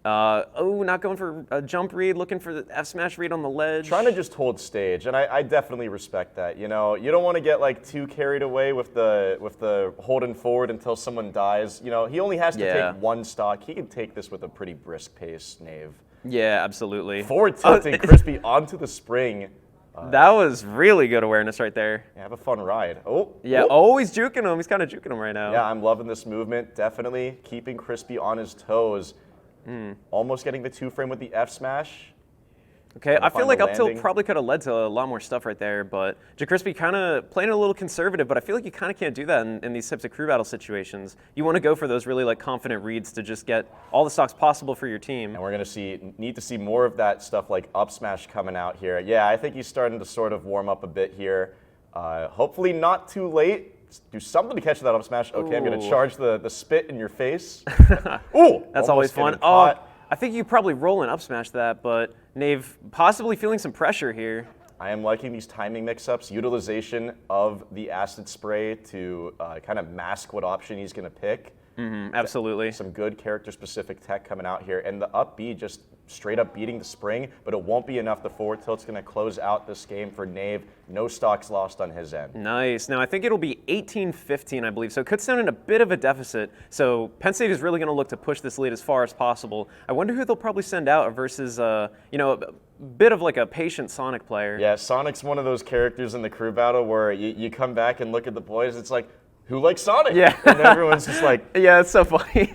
Not going for a jump read, looking for the F smash read on the ledge. Trying to just hold stage, and I definitely respect that. You don't want to get like too carried away with the holding forward until someone dies. He only has to take 1 stock. He can take this with a pretty brisk pace, Nave. Yeah, absolutely. Forward tilting Crispy onto the spring. That was really good awareness right there. Yeah, have a fun ride. Oh. Yeah, he's juking him. He's kind of juking him right now. Yeah, I'm loving this movement. Definitely keeping Crispy on his toes. Almost getting the 2-frame with the F smash. Okay, I feel like up tilt probably could have led to a lot more stuff right there, but JaCrispy kind of playing a little conservative, but I feel like you kind of can't do that in these types of crew battle situations. You want to go for those really like confident reads to just get all the stocks possible for your team. And we're going to need to see more of that stuff like up smash coming out here. Yeah, I think he's starting to sort of warm up a bit here. Hopefully not too late. Do something to catch that up smash. Okay, I'm going to charge the spit in your face. Ooh, that's always fun. Oh, I think you probably roll and up smash that, but Nave possibly feeling some pressure here. I am liking these timing mix-ups, utilization of the acid spray to kind of mask what option he's going to pick. Absolutely. Some good character-specific tech coming out here, and the up B just straight up beating the spring, but it won't be enough. The forward tilt's going to close out this game for Nave. No stocks lost on his end. Nice. Now, I think it'll be 18-15, I believe. So Kutztown in a bit of a deficit. So Penn State is really going to look to push this lead as far as possible. I wonder who they'll probably send out versus, a bit of like a patient Sonic player. Yeah, Sonic's one of those characters in the crew battle where you come back and look at the boys, it's like, who likes Sonic? Yeah. And everyone's just like... Yeah, it's so funny.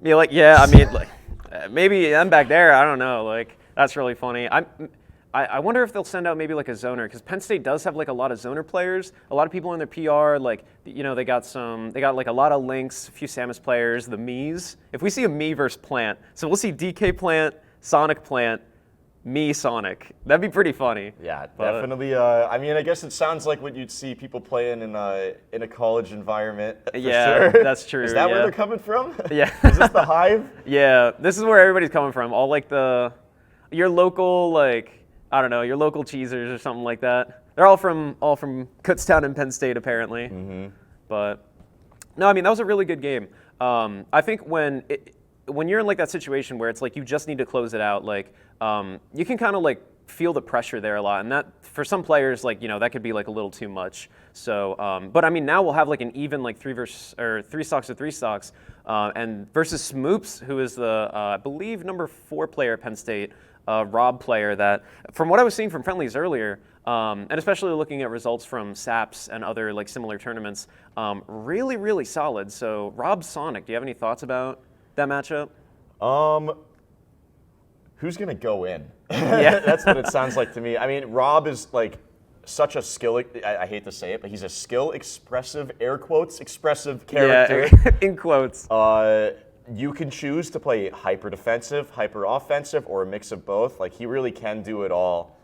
You're like, yeah, I mean, like, maybe I'm back there. I don't know. Like, that's really funny. I wonder if they'll send out maybe like a zoner, because Penn State does have like a lot of zoner players. A lot of people in their PR, like, they got like a lot of Lynx, a few Samus players, the Miis. If we see a Mii versus Plant, so we'll see DK Plant, Sonic Plant, me Sonic. That'd be pretty funny. Yeah, But- definitely. I mean, I guess it sounds like what you'd see people playing in a college environment. For Yeah, sure. that's true, Is that where yeah. they're coming from? Yeah. Is this the Hive? Yeah, this is where everybody's coming from. All like your local, like, I don't know, your local cheesers or something like that. They're all from Kutztown and Penn State apparently. Mm-hmm. But no, I mean that was a really good game. I think when you're in like that situation where it's like you just need to close it out, like you can kind of like feel the pressure there a lot, and that for some players, like, you know, that could be like a little too much. So, but I mean now we'll have like an even like 3 stocks to 3 stocks, and versus Smoops, who is the I believe number 4 player at Penn State, Rob player that from what I was seeing from friendlies earlier. And especially looking at results from SAPS and other like similar tournaments, really, really solid. So Rob Sonic, do you have any thoughts about that matchup? Who's gonna go in? Yeah. That's what it sounds like to me. I mean, Rob is like such a skill. I hate to say it, but he's a skill expressive, air quotes, expressive character. Yeah, in quotes. You can choose to play hyper defensive, hyper offensive, or a mix of both. Like, he really can do it all.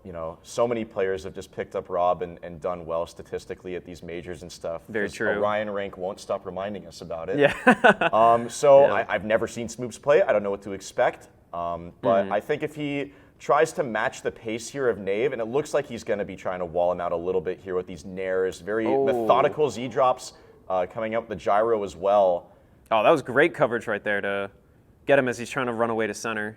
You know, so many players have just picked up Rob and done well statistically at these majors and stuff. Very true. Orion rank won't stop reminding us about it. Yeah. Yeah. I've never seen Smoops play. I don't know what to expect. But I think if he tries to match the pace here of Nave, and it looks like he's going to be trying to wall him out a little bit here with these nairs, very methodical Z drops coming up the gyro as well. Oh, that was great coverage right there to get him as he's trying to run away to center.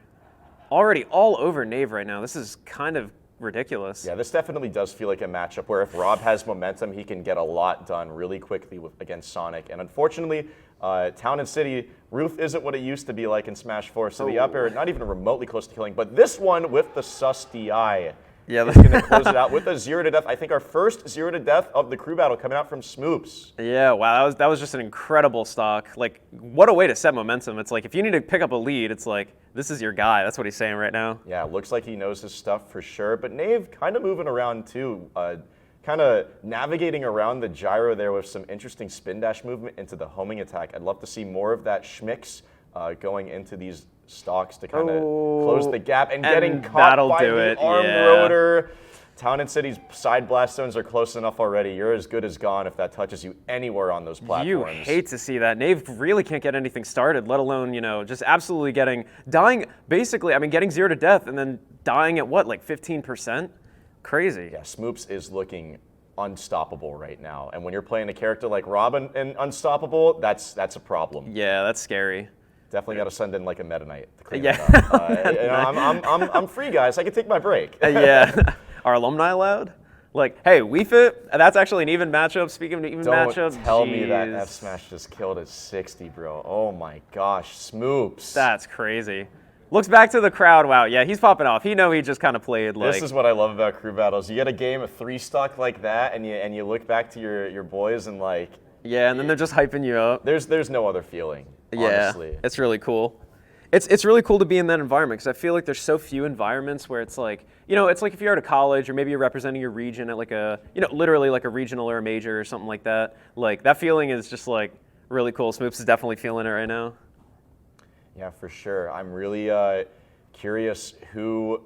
Already all over Nave right now. This is kind of ridiculous. Yeah, this definitely does feel like a matchup where if Rob has momentum, he can get a lot done really quickly against Sonic. And unfortunately, Town and City, Roof isn't what it used to be like in Smash 4. So the up air, not even remotely close to killing. But this one with the sus DI Yeah, is going to close it out with a 0 to death. I think our first 0 to death of the crew battle coming out from Smoops. Yeah, wow, that was just an incredible stock. Like, what a way to set momentum. It's like if you need to pick up a lead, it's like this is your guy. That's what he's saying right now. Yeah, looks like he knows his stuff for sure. But Nave kind of moving around too, kind of navigating around the gyro there with some interesting spin dash movement into the homing attack. I'd love to see more of that schmicks going into these stocks to kind of close the gap and getting caught by the arm rotor. Town and City's side blast zones are close enough already. You're as good as gone if that touches you anywhere on those platforms. You hate to see that. Nave really can't get anything started, let alone, you know, just absolutely dying, basically, I mean, getting 0 to death and then dying at what, like 15%? Crazy. Yeah, Smoops is looking unstoppable right now. And when you're playing a character like Robin and Unstoppable, that's a problem. Yeah, that's scary. Definitely got to send in like a Meta Knight to clean Yeah. it up. You know, I'm free, guys. I can take my break. Yeah. Are alumni allowed? Like, hey, we fit. That's actually an even matchup. Speaking of even matchups, Don't tell me that F Smash just killed at 60, bro. Oh my gosh, Smoops. That's crazy. Looks back to the crowd. Wow, yeah, he's popping off. He just kind of played like. This is what I love about crew battles. You get a game of 3 stock like that, and you look back to your boys and like. Yeah, and then they're just hyping you up. There's no other feeling. Honestly. Yeah, it's really cool. It's really cool to be in that environment because I feel like there's so few environments where it's like, you know, it's like if you're at a college or maybe you're representing your region at like a, you know, literally like a regional or a major or something like that. Like that feeling is just like really cool. Smoops is definitely feeling it right now. Yeah, for sure. I'm really curious who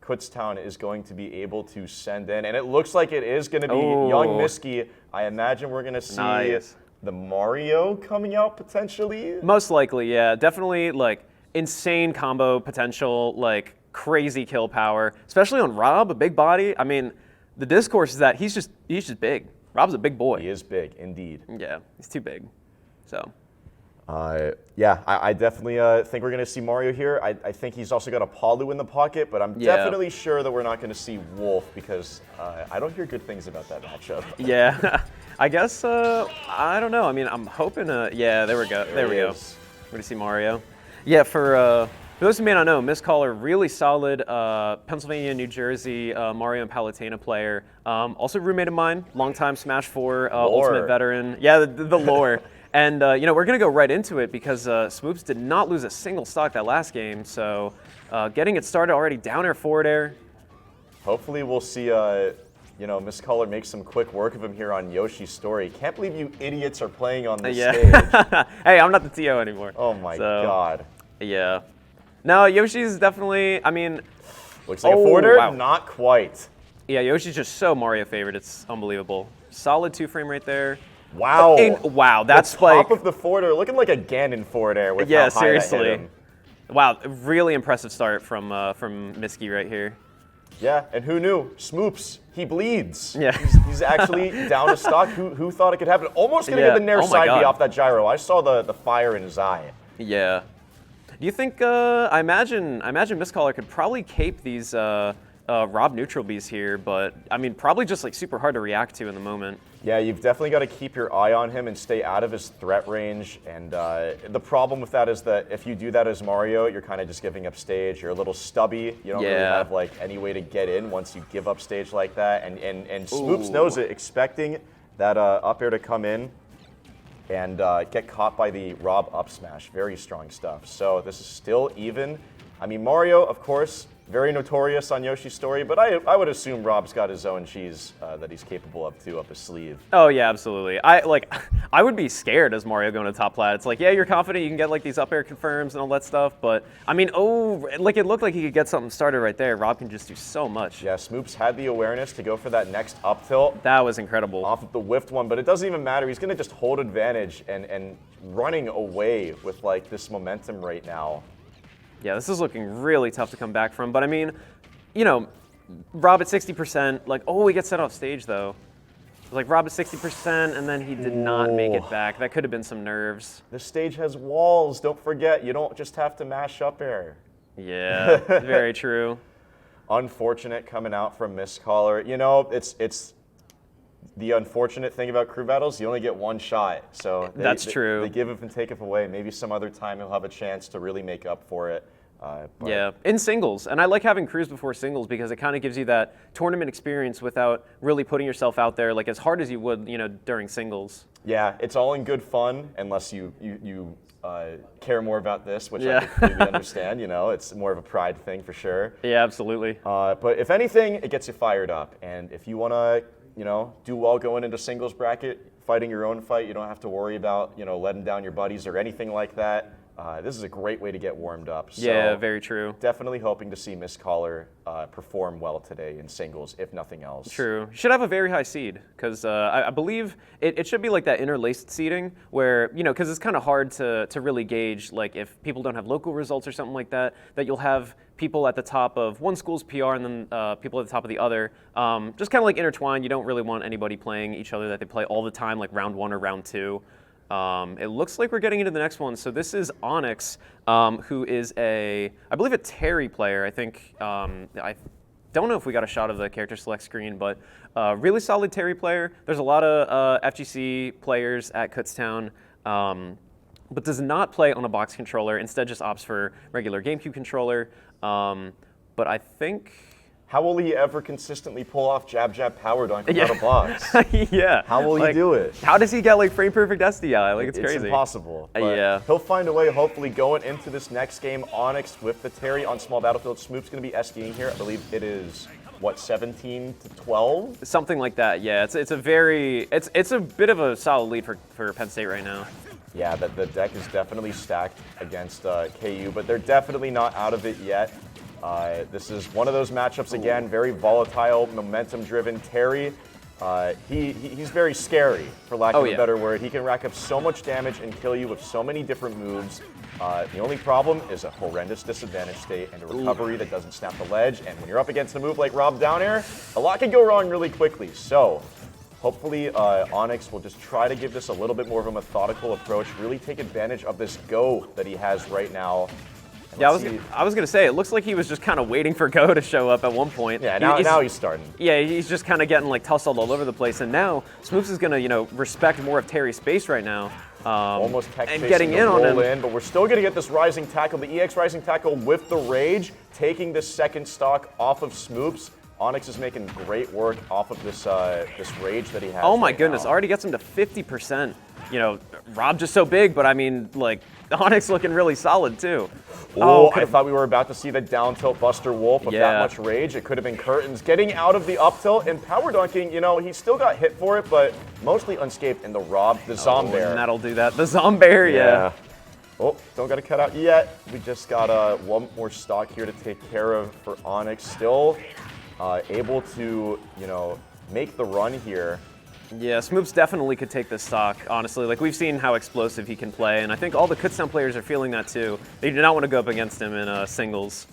Kutztown is going to be able to send in. And it looks like it is going to be Young Misky. I imagine we're going to see the Mario coming out potentially. Most likely, yeah. Definitely like insane combo potential, like crazy kill power, especially on Rob, a big body. I mean, the discourse is that he's just big. Rob's a big boy. He is big, indeed. Yeah, he's too big. So. Yeah, I definitely think we're going to see Mario here. I think he's also got a Palu in the pocket, but I'm definitely sure that we're not going to see Wolf because I don't hear good things about that matchup. Yeah, I guess, I don't know. I mean, I'm hoping, yeah, there we go. There we go. We're going to see Mario. Yeah, for those who may not know, Miss Caller, really solid Pennsylvania, New Jersey Mario and Palutena player. Also roommate of mine, longtime Smash 4 Ultimate veteran. Yeah, the lore. And, you know, we're going to go right into it because Smoops did not lose a single stock that last game. So getting it started already, down air, forward air. Hopefully we'll see, you know, Miss Caller make some quick work of him here on Yoshi's Story. Can't believe you idiots are playing on this stage. Hey, I'm not the TO anymore. Oh, my God. Yeah. No, Yoshi's definitely, I mean, Looks like a Oh, forwarder, wow. not quite. yeah, Yoshi's just so Mario favored. It's unbelievable. Solid 2-frame right there. Wow. Wow, that's the top like, of the forwarder, looking like a Ganon forwarder with yeah, how high that hit seriously. him. Wow, really impressive start from Miski right here. Yeah, and who knew? Smoops, he bleeds. Yeah. He's actually down to stock. Who thought it could happen? Almost gonna Yeah. get the Nair Oh my side B God. off that gyro. I saw the fire in his eye. Yeah. Do you think? I imagine Mistcaller could probably cape these Rob neutral Bs here, but I mean, probably just like super hard to react to in the moment. Yeah, you've definitely got to keep your eye on him and stay out of his threat range. And the problem with that is that if you do that as Mario, you're kind of just giving up stage. You're a little stubby. You don't really Yeah. have like any way to get in once you give up stage like that. And Smoops knows it, expecting that up air to come in and get caught by the Rob up smash. Very strong stuff. So this is still even. I mean, Mario, of course, very notorious on Yoshi's story, but I would assume Rob's got his own cheese that he's capable of too up his sleeve. Oh yeah, absolutely. I would be scared as Mario going to top plat. It's like, yeah, you're confident you can get like these up air confirms and all that stuff, but I mean, like it looked like he could get something started right there. Rob can just do so much. Yeah, Smoops had the awareness to go for that next up tilt That was incredible. off of the whiffed one, but it doesn't even matter. He's going to just hold advantage and running away with like this momentum right now. Yeah, this is looking really tough to come back from, but I mean, you know, Rob at 60%, like, oh, he gets set off stage though. Like Rob at 60%, and then he did not make it back. That could have been some nerves. This stage has walls. Don't forget, you don't just have to mash up air. Yeah, very true. Unfortunate coming out from Mistcaller. You know, it's the unfortunate thing about crew battles. You only get one shot, so That's true. They give it and take it away. Maybe some other time he'll have a chance to really make up for it. But Yeah, in singles. And I like having crews before singles because it kind of gives you that tournament experience without really putting yourself out there like as hard as you would, you know, during singles. Yeah, it's all in good fun unless you care more about this, which I Yeah. completely understand. You know, it's more of a pride thing for sure. Yeah, absolutely. But if anything, it gets you fired up. And if you want to, you know, do well going into singles bracket, fighting your own fight, you don't have to worry about, you know, letting down your buddies or anything like that. This is a great way to get warmed up. So Yeah, very true. definitely hoping to see Mistcaller perform well today in singles, if nothing else. True. Should have a very high seed because I believe it should be like that interlaced seeding where, you know, because it's kind of hard to really gauge, like if people don't have local results or something like that, that you'll have people at the top of one school's PR and then people at the top of the other. Just kind of like intertwined. You don't really want anybody playing each other that they play all the time, like round one or round two. It looks like we're getting into the next one. So this is Onyx, who is I believe a Terry player. I think, I don't know if we got a shot of the character select screen, but really solid Terry player. There's a lot of FGC players at Kutztown, but does not play on a box controller. Instead just opts for regular GameCube controller. But I think... How will he ever consistently pull off jab jab power dunk without a box? Yeah. How will he do it? How does he get like frame perfect SDI? Like it's crazy. It's impossible. But Yeah. He'll find a way, hopefully, going into this next game. Onyx with the Terry on small battlefield. Smoop's going to be SDing here. I believe it is, what, 17 to 12? Something like that. Yeah. It's a bit of a solid lead for Penn State right now. Yeah, the deck is definitely stacked against KU, but they're definitely not out of it yet. This is one of those matchups, again, very volatile, momentum-driven. Terry, he's very scary, for lack of a better word. He can rack up so much damage and kill you with so many different moves. The only problem is a horrendous disadvantage state and a recovery that doesn't snap the ledge. And when you're up against a move like Rob down air, a lot can go wrong really quickly. So hopefully Onyx will just try to give this a little bit more of a methodical approach, really take advantage of this go that he has right now. Yeah, I was gonna say it looks like he was just kind of waiting for Go to show up at one point. Yeah, now he's starting. Yeah, he's just kind of getting like tussled all over the place, and now Smoops is gonna, you know, respect more of Terry's space right now. Almost tech and chasing getting the in on roll him. in, but we're still gonna get this rising tackle, the EX rising tackle with the rage, taking this second stock off of Smoops. Onyx is making great work off of this this rage that he has. Oh my right goodness, now. already gets him to 50%. You know, Rob just so big, but I mean, like Onyx looking really solid too. Oh, I thought we were about to see the down tilt Buster Wolf with that Yeah. much rage. It could have been Curtains getting out of the up tilt and power dunking. You know, he still got hit for it, but mostly unscathed in the Rob, the Zombear. And that'll do that. The Zombear, yeah. Oh, don't got a cutout yet. We just got one more stock here to take care of for Onyx. Still able to, you know, make the run here. Yeah, Smoops definitely could take this stock, honestly. Like, we've seen how explosive he can play, and I think all the Kutztown players are feeling that too. They do not want to go up against him in singles.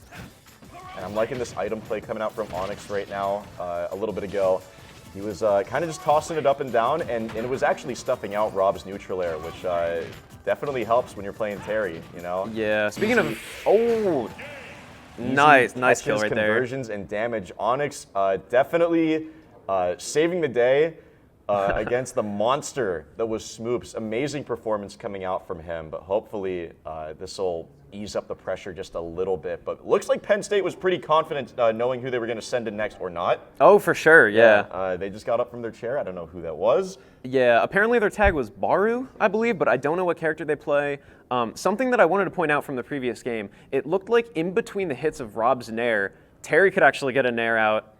And I'm liking this item play coming out from Onyx right now. A little bit ago, he was kind of just tossing it up and down, and it was actually stuffing out Rob's neutral air, which definitely helps when you're playing Terry, you know? Yeah, speaking of... Oh! Nice kill right there. Conversions and damage. Onyx definitely saving the day against the monster that was Smoops. Amazing performance coming out from him, but hopefully this will ease up the pressure just a little bit. But looks like Penn State was pretty confident knowing who they were going to send in next or not. Oh, for sure, yeah. They just got up from their chair. I don't know who that was. Yeah, apparently their tag was Baru, I believe, but I don't know what character they play. Something that I wanted to point out from the previous game, it looked like in between the hits of Rob's Nair, Terry could actually get a Nair out,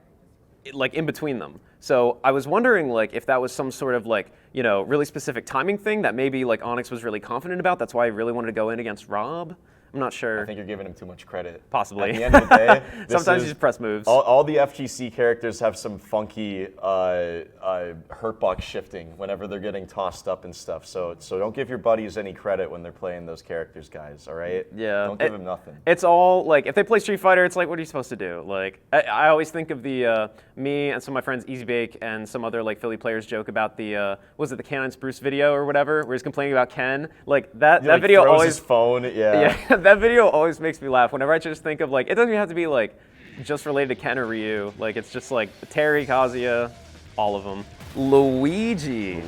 like, in between them. So I was wondering, like, if that was some sort of, like, you know, really specific timing thing that maybe, like, Onyx was really confident about. That's why he really wanted to go in against Rob. I'm not sure. I think you're giving him too much credit. Possibly. At the end of the day, sometimes you just press moves. All the FGC characters have some funky hurtbox shifting whenever they're getting tossed up and stuff. So don't give your buddies any credit when they're playing those characters, guys. All right? Yeah. Don't give them nothing. It's all like if they play Street Fighter, it's like, what are you supposed to do? Like I always think of the me and some of my friends Easy Bake and some other like Philly players joke about the was it the Canine Spruce video or whatever, where he's complaining about Ken. Like that He, like, video throws always his phone. Yeah. that video always makes me laugh whenever I just think of like it doesn't even have to be like just related to Ken or Ryu. Like it's just like Terry, Kazuya, all of them. Luigi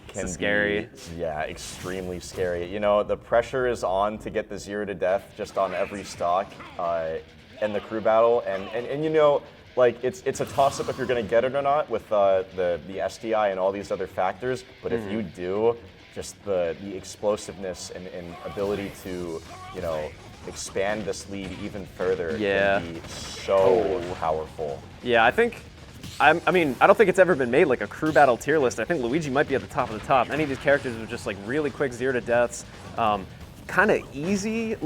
Can be scary. Yeah, extremely scary. You know, the pressure is on to get the 0 to death just on every stock in the crew battle, and you know, like it's a toss-up if you're going to get it or not with the SDI and all these other factors. But if you do, just the explosiveness and ability to, you know, expand this lead even further can be so powerful. Yeah, I think. I mean, I don't think it's ever been made like a crew battle tier list. I think Luigi might be at the top of the top. Any of these characters are just like really quick 0 to deaths, kind of easy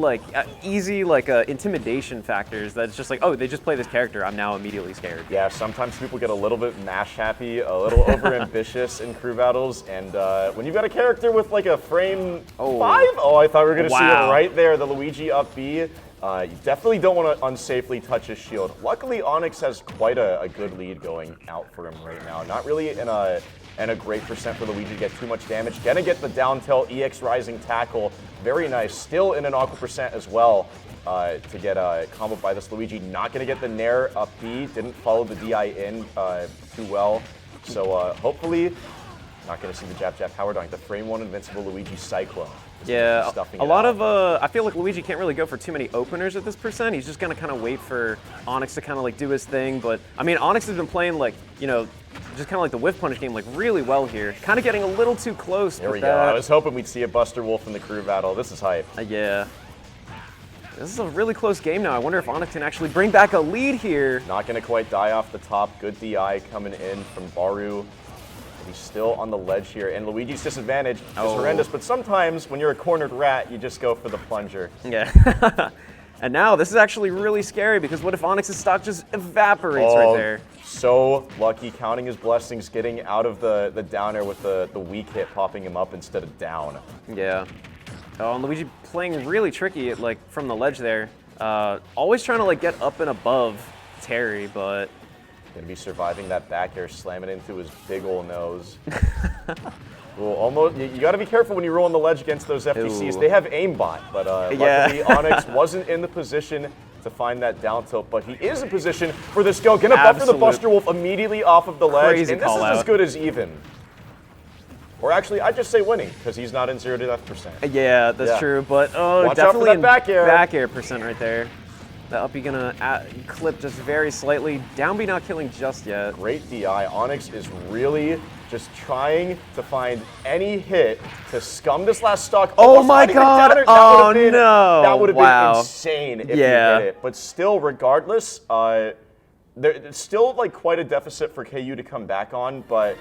intimidation factors. That it's just like, oh, they just play this character. I'm now immediately scared. Yeah, sometimes people get a little bit mash happy, a little over ambitious in crew battles, and when you've got a character with like a frame 5, I thought we were gonna see it right there, the Luigi up B. You definitely don't want to unsafely touch his shield. Luckily, Onyx has quite a good lead going out for him right now. Not really in a great percent for Luigi to get too much damage. Gonna get the down tilt, EX Rising Tackle. Very nice. Still in an awkward percent as well to get comboed by this Luigi. Not gonna get the Nair up B. Didn't follow the DI in too well. So hopefully, not gonna see the jab power dunk. The frame 1 invincible Luigi Cyclone. Yeah, a lot of, I feel like Luigi can't really go for too many openers at this percent. He's just going to kind of wait for Onyx to kind of like do his thing. But, I mean, Onyx has been playing like, you know, just kind of like the whiff punish game like really well here. Kind of getting a little too close. There we go. I was hoping we'd see a Buster Wolf in the crew battle. This is hype. Yeah. This is a really close game now. I wonder if Onyx can actually bring back a lead here. Not going to quite die off the top. Good DI coming in from Baru. He's still on the ledge here, and Luigi's disadvantage is horrendous, but sometimes when you're a cornered rat, you just go for the plunger. Yeah. And now this is actually really scary because what if Onyx's stock just evaporates right there? So lucky, counting his blessings, getting out of the down air with the weak hit, popping him up instead of down. Yeah. Oh, and Luigi playing really tricky, like from the ledge there. Always trying to like get up and above Terry, but gonna be surviving that back air, slamming into his big ol' nose. Well, almost. You got to be careful when you roll on the ledge against those FTCs. They have aimbot, but luckily Onyx wasn't in the position to find that down tilt, but he is in position for this go. Gonna buffer the Buster Wolf immediately off of the ledge, and this is as good as even. Or actually, I'd just say winning, because he's not in 0 to death percent. Yeah, that's true, but watch definitely out for that back air percent right there. The up B gonna clip just very slightly. Down B not killing just yet. Great DI. Onyx is really just trying to find any hit to scum this last stock. Oh my god! Oh no! That would have been insane if he hit it. But still, regardless, there's still like quite a deficit for KU to come back on. But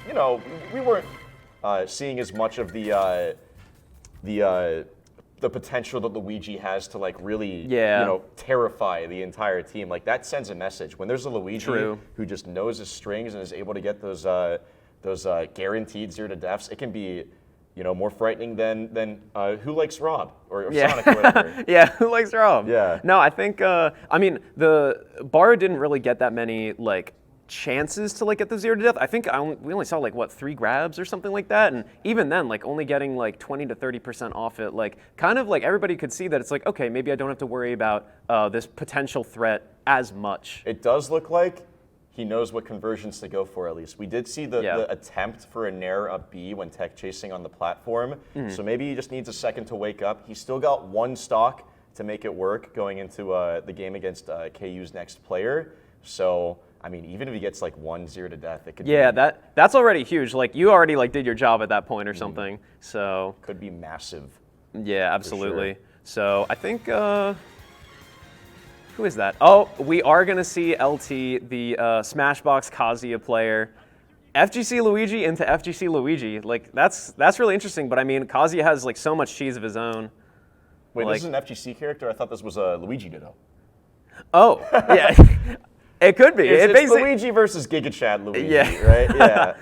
you know, we weren't seeing as much of the the potential that Luigi has to like really, terrify the entire team. Like that sends a message. When there's a Luigi who just knows his strings and is able to get those guaranteed 0 to deaths, it can be, more frightening than Who Likes Rob or Sonic or whatever. Yeah, Who Likes Rob? Yeah. No, I think the Bar didn't really get that many like chances to like get the 0 to death. I think we only saw like 3 grabs or something like that, and even then like only getting like 20 to 30% off it, like kind of like everybody could see that it's like, okay, maybe I don't have to worry about this potential threat as much. It does look like he knows what conversions to go for at least. We did see the attempt for a Nair up B when tech chasing on the platform, so maybe he just needs a second to wake up. He's still got 1 stock to make it work going into the game against KU's next player, so I mean, even if he gets like 1 0 to death, it could be, that's already huge. Like you already like did your job at that point or something. So could be massive. Yeah, absolutely. Sure. So I think who is that? Oh, we are gonna see LT, the Smashbox Kazuya player, FGC Luigi into FGC Luigi. Like that's really interesting. But I mean, Kazuya has like so much cheese of his own. Wait, like, this is an FGC character? I thought this was a Luigi Ditto. Oh, yeah. It could be. It's Luigi versus Giga Chad Luigi, right? Yeah.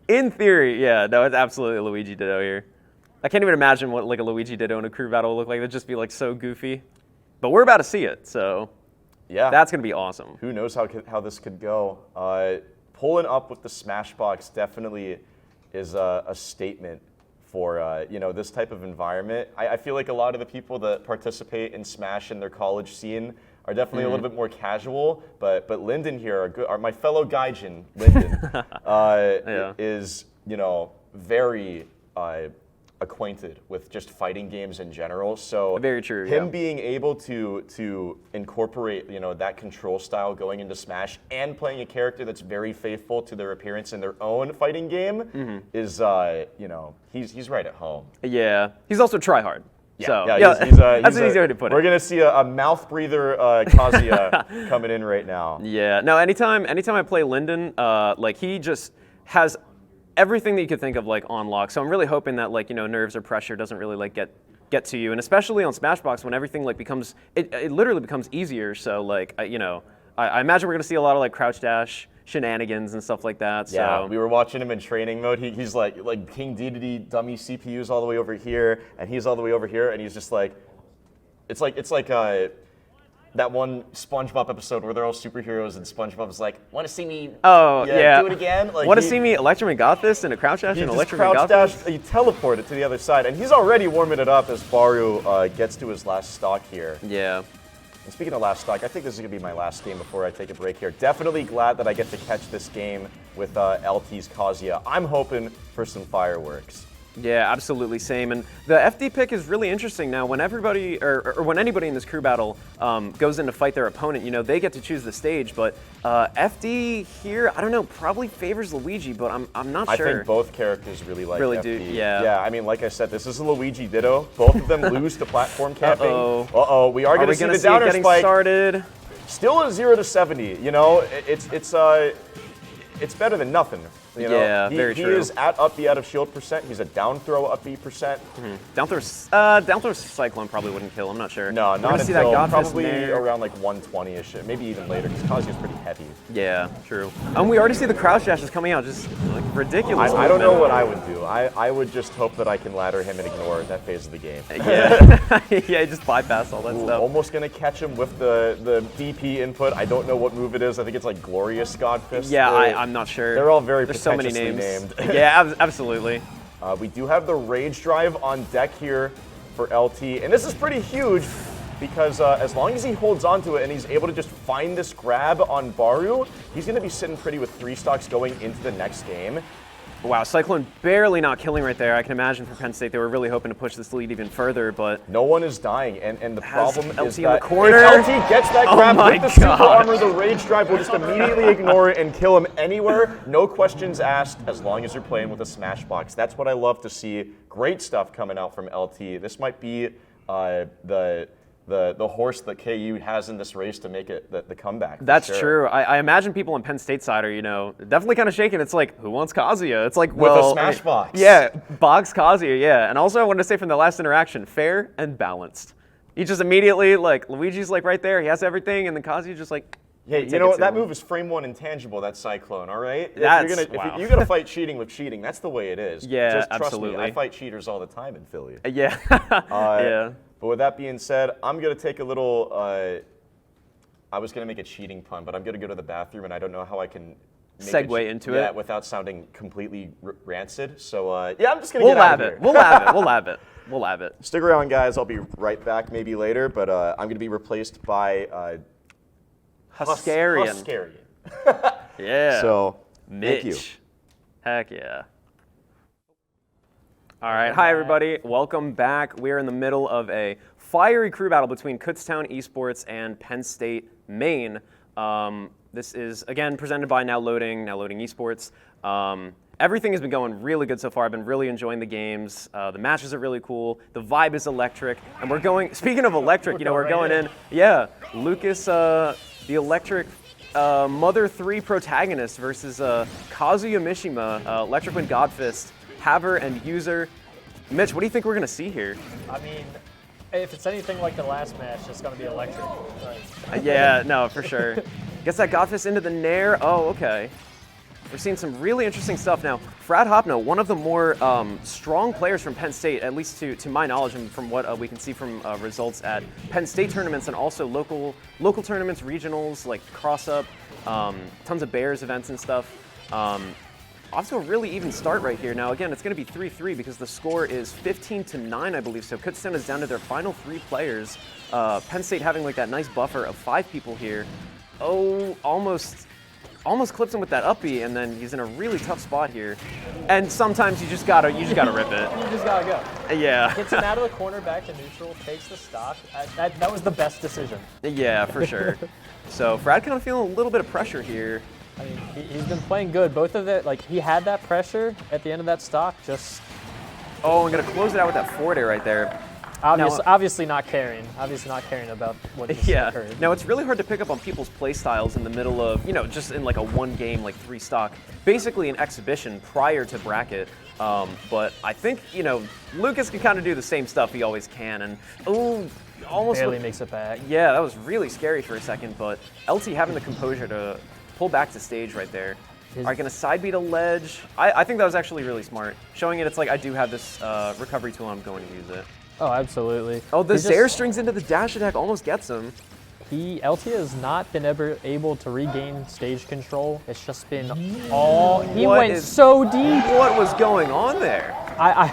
In theory, yeah. No, it's absolutely a Luigi Ditto here. I can't even imagine what like a Luigi Ditto in a crew battle would look like. It'd just be like so goofy. But we're about to see it, so yeah, that's gonna be awesome. Who knows how this could go? Pulling up with the Smashbox definitely is a statement for this type of environment. I feel like a lot of the people that participate in Smash in their college scene are definitely a little bit more casual, but Lyndon here, are my fellow Gaijin, Lyndon, is very acquainted with just fighting games in general. So very true. Him being able to incorporate that control style going into Smash and playing a character that's very faithful to their appearance in their own fighting game is he's right at home. Yeah, he's also try hard. He's that's an easy way to put it. We're gonna see a mouth breather Kazuya coming in right now. Yeah. No. Anytime I play Lyndon, like he just has everything that you could think of like on lock. So I'm really hoping that like nerves or pressure doesn't really like get to you, and especially on Smashbox when everything like becomes it literally becomes easier. So like I imagine we're gonna see a lot of like crouch dash shenanigans and stuff like that. So. Yeah, we were watching him in training mode. He's like King Dedede dummy CPUs all the way over here, and he's all the way over here, and he's just like, it's like that one SpongeBob episode where they're all superheroes and SpongeBob's like, want to see me? Oh yeah. Do it again. Like, want to see me Electroman got this in a crouch dash and Electroman got this? He teleported to the other side, and he's already warming it up as Baru gets to his last stock here. Yeah. And speaking of last stock, I think this is going to be my last game before I take a break here. Definitely glad that I get to catch this game with LT's Kazuya. I'm hoping for some fireworks. Yeah, absolutely, same. And the FD pick is really interesting now. When everybody, or when anybody in this crew battle goes in to fight their opponent, they get to choose the stage. But FD here, I don't know, probably favors Luigi, but I'm not sure. I think both characters really like really FD. do, yeah. Yeah, I mean, like I said, this is a Luigi Ditto. Both of them lose to platform camping. Uh-oh, we are going to see the downer spike. Started? Still a 0 to 70. It's better than nothing. Yeah, very true. He is at up B out of shield percent. He's a down throw up B percent. Down throw Cyclone probably wouldn't kill. I'm not sure. No, not until probably around like 120-ish, maybe even later, because Kazuya's pretty heavy. Yeah, true. We already see the crouch dashes coming out, just like ridiculous. I don't know what I would do. I would just hope that I can ladder him and ignore that phase of the game. Yeah, yeah, just bypass all that stuff. Almost gonna catch him with the DP input. I don't know what move it is. I think it's like Glorious Godfist. Yeah, I'm not sure. They're all very so many names. named. Yeah, absolutely. We do have the Rage Drive on deck here for LT, and this is pretty huge because as long as he holds on to it and he's able to just find this grab on Baru, he's going to be sitting pretty with 3 stocks going into the next game. Wow, Cyclone barely not killing right there. I can imagine for Penn State they were really hoping to push this lead even further, but no one is dying, and the problem LT is that in the corner. if LT gets that grab with the super armor, the Rage Drive will just immediately ignore it and kill him anywhere. No questions asked, as long as you're playing with a Smashbox. That's what I love to see. Great stuff coming out from LT. This might be the the horse that KU has in this race to make it the comeback. That's sure. true. I imagine people on Penn State side are, definitely kind of shaking. It's like, who wants Kazuya? It's like, With well, a smash box. Yeah, box Kazuya, yeah. And also I wanted to say from the last interaction, fair and balanced. He just immediately, like, Luigi's like right there, he has everything, and then Kazuya just like, Hey, you know what? That move is frame 1 intangible, that Cyclone, all right? Wow. If you're gonna fight cheating with cheating, that's the way it is. Yeah, Just trust absolutely. me, I fight cheaters all the time in Philly. Yeah, yeah. But with that being said, I'm going to take a little, I was going to make a cheating pun, but I'm going to go to the bathroom, and I don't know how I can make Segue into it? Yeah, without sounding completely rancid. So, yeah, I'm just going to get out of here. We'll have it. Stick around, guys. I'll be right back maybe later, but I'm going to be replaced by Huskarian. Yeah. So, Mitch. thank you. Heck yeah. All right, hi everybody. Welcome back. We are in the middle of a fiery crew battle between Kutztown Esports and Penn State, Maine. This is again presented by Now Loading Esports. Everything has been going really good so far. I've been really enjoying the games. The matches are really cool. The vibe is electric, and we're going. Speaking of electric, we're going in. Yeah, Lucas, the electric. Mother 3 protagonist versus Kazuya Mishima, Electric Wind Godfist, Haver, and User. Mitch, what do you think we're going to see here? I mean, if it's anything like the last match, it's going to be electric. Yeah, no, for sure. Gets that Godfist into the Nair. Oh, okay. We're seeing some really interesting stuff now. Frad Hopno, one of the more strong players from Penn State, at least to my knowledge and from what we can see from results at Penn State tournaments and also local tournaments, regionals, like cross-up, tons of Bears events and stuff. Off to a really even start right here. Now, again, it's going to be 3-3 because the score is 15-9, I believe. So Kutztown is down to their final 3 players. Penn State having like that nice buffer of 5 people here. Oh, almost clips him with that up B, and then he's in a really tough spot here. And sometimes you just gotta rip it. You just gotta go. Yeah. Gets him out of the corner, back to neutral, takes the stock. That was the best decision. Yeah, for sure. So Frad kind of feeling a little bit of pressure here. I mean, he's been playing good. Both of it, like he had that pressure at the end of that stock. Just oh, I'm gonna close it out with that forward air right there. obviously not caring. Obviously not caring about what just occurred. Now it's really hard to pick up on people's play styles in the middle of, just in like a 1 game, like 3 stock, basically an exhibition prior to bracket. But I think, Lucas can kind of do the same stuff he always can. And almost barely makes it back. Yeah, that was really scary for a second, but LT having the composure to pull back to stage right there. All right, gonna side beat a ledge. I think that was actually really smart. Showing it, it's like I do have this recovery tool, I'm going to use it. Oh, absolutely. Oh, the Zaire strings into the dash attack almost gets him. LT has not been ever able to regain stage control. It's just been all. He went so deep. What was going on there? I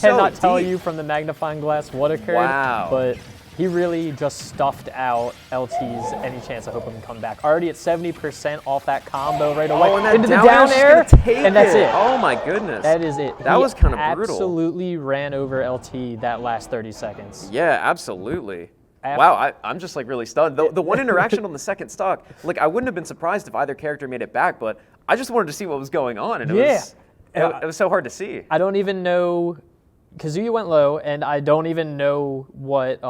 cannot tell you from the magnifying glass what occurred. Wow. But he really just stuffed out LT's any chance of hoping to come back. Already at 70% off that combo right away. Oh, and that into the down air, and that's it. Oh my goodness. That is it. That was kind of brutal. Absolutely ran over LT that last 30 seconds. Yeah, absolutely. Wow, I'm just like really stunned. The one interaction on the second stock, like I wouldn't have been surprised if either character made it back, but I just wanted to see what was going on, and it was so hard to see. I don't even know. Kazuya went low, and I don't even know what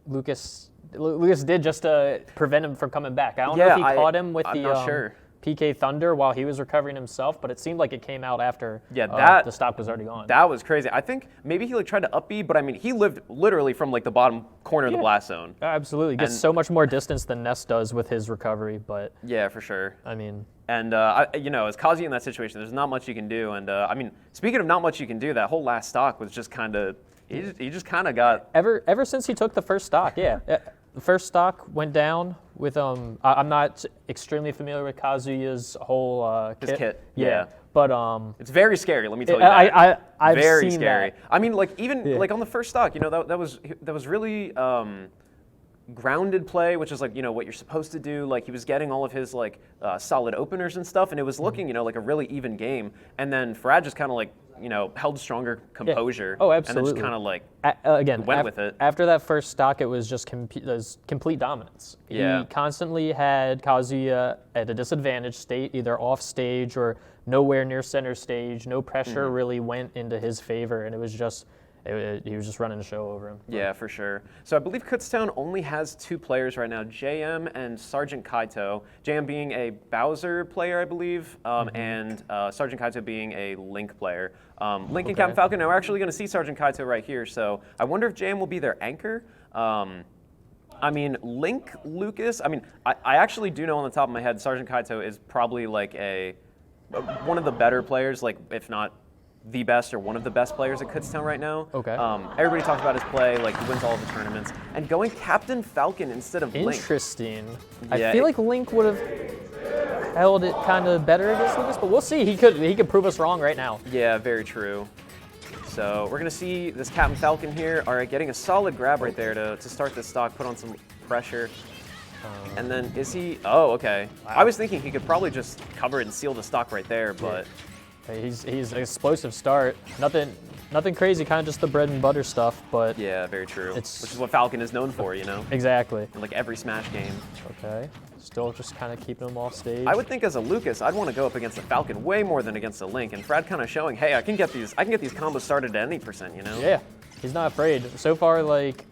Lucas did just to prevent him from coming back. I don't know if he caught him with the PK Thunder while he was recovering himself, but it seemed like it came out after the stock was already gone. That was crazy. I think maybe he tried to up B, but I mean he lived literally from like the bottom corner of the blast zone. Absolutely, gets so much more distance than Ness does with his recovery, but yeah, for sure. I mean. And, as Kazuya in that situation, there's not much you can do. And, speaking of not much you can do, that whole last stock was just kind of, he just kind of got... Ever since he took the first stock, the first stock went down with, I'm not extremely familiar with Kazuya's whole his kit. Yeah. But it's very scary, let me tell you that. I've very seen scary. That. I mean, like, even like on the first stock, that was really... grounded play, which is like what you're supposed to do. Like he was getting all of his like solid openers and stuff, and it was looking like a really even game. And then Frad just kind of like held stronger composure. Oh, absolutely. And then just kind of like again went with it. After that first stock, it was just complete dominance. Yeah. He constantly had Kazuya at a disadvantaged state, either off stage or nowhere near center stage. No pressure really went into his favor, and it was just he was just running a show over him. Yeah, for sure. So I believe Kutztown only has 2 players right now, JM and Sergeant Kaito. JM being a Bowser player, I believe, and Sergeant Kaito being a Link player. Link and Captain Falcon, now we're actually going to see Sergeant Kaito right here, so I wonder if JM will be their anchor. I mean, Link, Lucas, I mean, I actually do know on the top of my head, Sergeant Kaito is probably like one of the better players, like if not the best or one of the best players at Kutztown right now. Okay. Everybody talks about his play, like he wins all of the tournaments. And going Captain Falcon instead of Link. Interesting. Yeah, I feel like Link would have held it kind of better against Lucas, but we'll see. He could prove us wrong right now. Yeah, very true. So we're going to see this Captain Falcon here getting a solid grab right there to start this stock, put on some pressure. And then is he? Oh, okay. Wow. I was thinking he could probably just cover it and seal the stock right there, but He's an explosive start. Nothing crazy, kind of just the bread and butter stuff, but yeah, very true. Which It's- is what Falcon is known for, you know, exactly. in like every Smash game. Okay. Still just kind of keeping him off stage. I would think as a Lucas, I'd want to go up against the Falcon way more than against a Link, and Frad kind of showing, hey, I can get these combos started at any %, you know? Yeah, he's not afraid. So far, like,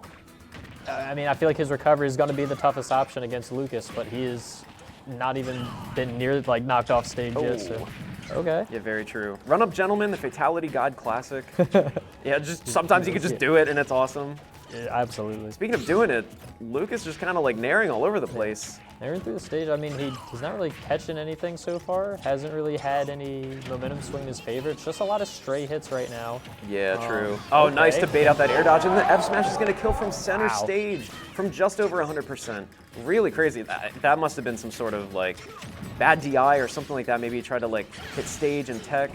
I mean, I feel like his recovery is going to be the toughest option against Lucas, but he has not even been near, like, knocked off stage yet. So. Okay. Yeah, very true. Run Up Gentleman, the Fatality God Classic. Yeah, just sometimes you could just do it and it's awesome. Yeah, absolutely. Speaking of doing it, Lucas just kind of like naring all over the place. Aaron through the stage, I mean, he's not really catching anything so far. Hasn't really had any momentum swing in his favor. It's just a lot of stray hits right now. Yeah, true. Oh, nice okay. to bait out that air dodge, and the F smash is going to kill from center Wow. stage from just over 100%. Really crazy. That must have been some sort of like bad DI or something like that. Maybe he tried to like hit stage and tech.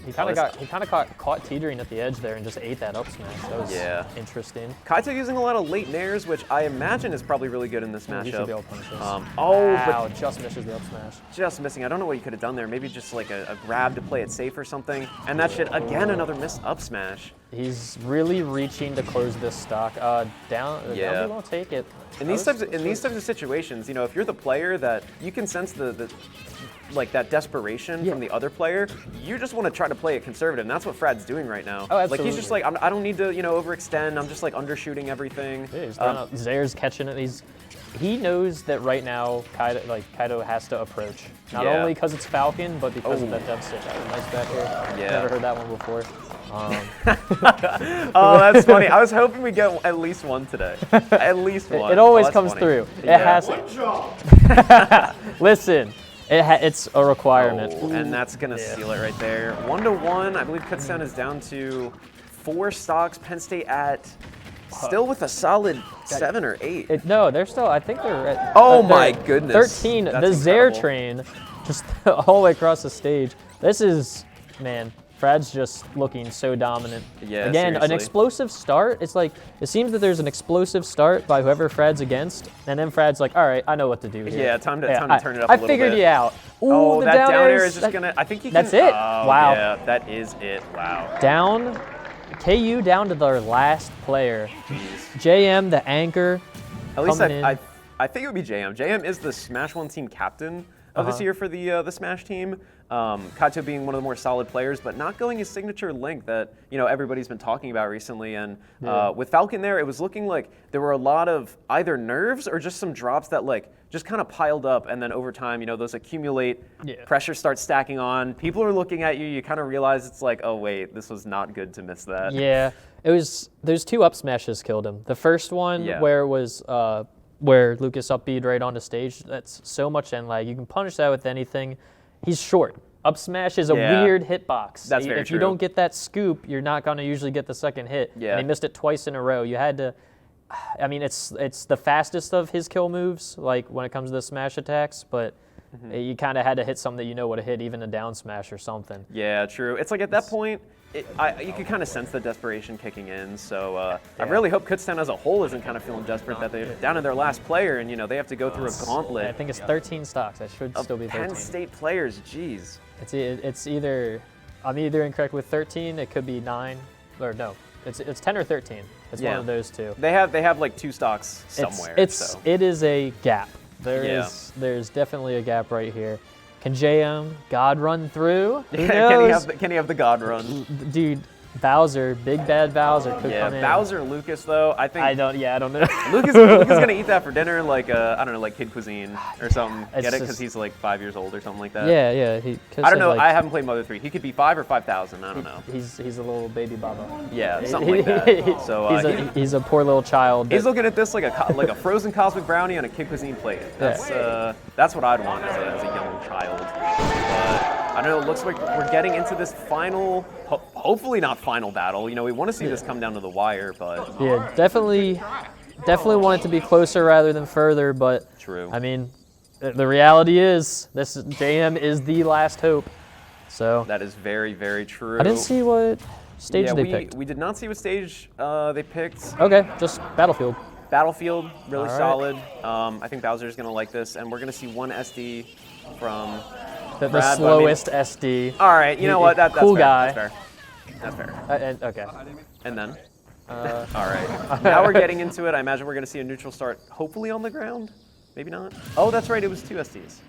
He kind of got caught teetering at the edge there and just ate that up smash. That was interesting. Kaito using a lot of late nairs, which I imagine is probably really good in this matchup. He should be able to punish this. Wow, just misses the up smash. just missing. I don't know what you could have done there. Maybe just like a grab to play it safe or something. And that shit, again, another missed up smash. He's really reaching to close this stock. Down B won't take it. In these types of situations, you know, if you're the player that you can sense the like that desperation from the other player, you just want to try to play it conservative, and that's what Frad's doing right now. Oh, Like he's just like, I don't need to, you know, overextend. I'm just like undershooting everything. Yeah, he's throwing out. Zare's catching it. He knows that right now Kaito has to approach. Not Yeah. only because it's Falcon, but because of that dev stitch. Nice back here. Yeah. Never heard that one before. Oh, that's funny. I was hoping we get at least one today. At least one. It always that's comes funny. through. Yeah. It has. Listen, it's a requirement. Oh, and that's gonna seal it right there. 1-1. I believe Kutztown is down to 4 stocks. Penn State at still with a solid 7 or 8. No, they're still. I think they're at. Oh they're my at goodness. 13. That's the Zare incredible. train, just all the way across the stage. This is, man. Frad's just looking so dominant. Yeah, Again, an seriously. explosive start. It's like, it seems that there's an explosive start by whoever Frad's against, and then Frad's like, all right, I know what to do here. Yeah, time to turn it up a I little figured bit. you out. Ooh, Oh, the that down air is that- just gonna. I think he can. That's it. Oh, Wow. Yeah, that is it. Wow. Down, KU down to their last player. Jeez. JM, the anchor. At least coming in. I think it would be JM. JM is the Smash 1 team captain of this year for the Smash team. Kaito being one of the more solid players, but not going his signature Link that everybody's been talking about recently. And with Falcon there, it was looking like there were a lot of either nerves or just some drops that like just kind of piled up, and then over time, those accumulate. Yeah. Pressure starts stacking on. People are looking at you. You kind of realize it's like, oh wait, this was not good to miss that. Yeah, it was. Those 2 up smashes killed him. The first one Yeah. where it was where Lucas up B'd right onto stage. That's so much end lag. You can punish that with anything. He's short. Up smash is a Yeah. weird hitbox. That's very If you true. don't get that scoop, you're not going to usually get the second hit. Yeah. And he missed it twice in a row. You had to. I mean, it's the fastest of his kill moves, like when it comes to the smash attacks, but. You kind of had to hit something that you know would have hit, even a down smash or something. Yeah, true. It's like at that point, you could kind of sense the desperation kicking in. So I really hope Kutztown as a whole isn't kind of feeling desperate that they're down to their last player and they have to go through a gauntlet. I think it's 13 stocks. That should still be 13. Penn State players, jeez. It's either I'm either incorrect with 13. It could be 9 or no. It's 10 or 13. It's one of those two. They have like 2 stocks somewhere. It is a gap. Yeah. There's definitely a gap right here. Can JM God run through? Who Can knows? he have the God run? Dude, Bowser, big bad Bowser could Yeah, come in. Bowser and Lucas though. I think I don't know. Lucas is gonna eat that for dinner, like I don't know, like Kid Cuisine or something. It's Get it? Because just- he's like 5 years old or something like that. Yeah. I don't know. I haven't played Mother 3. He could be 5 or 5,000. I don't know. He's a little baby Baba. Yeah, something like that. So he's a poor little child. he's looking at this like a frozen cosmic brownie on a Kid Cuisine plate. That's what I'd want as a young child. But I don't know. It looks like we're getting into this final, hopefully not final battle. You know, we want to see this come down to the wire, but Yeah, definitely want it to be closer rather than further. But True. I mean, the reality is this JM is the last hope. So that is very, very true. I didn't see what stage Yeah, they picked. we did not see what stage they picked. Okay, just Battlefield. Battlefield, really All right. solid. I think Bowser's going to like this, and we're going to see one SD from The Brad, but I mean- slowest SD. All right, you know what? That's Cool fair. guy. That's fair. Okay. And then? All right. Now we're getting into it. I imagine we're going to see a neutral start, hopefully on the ground. Maybe not. Oh, that's right. It was 2 SDs.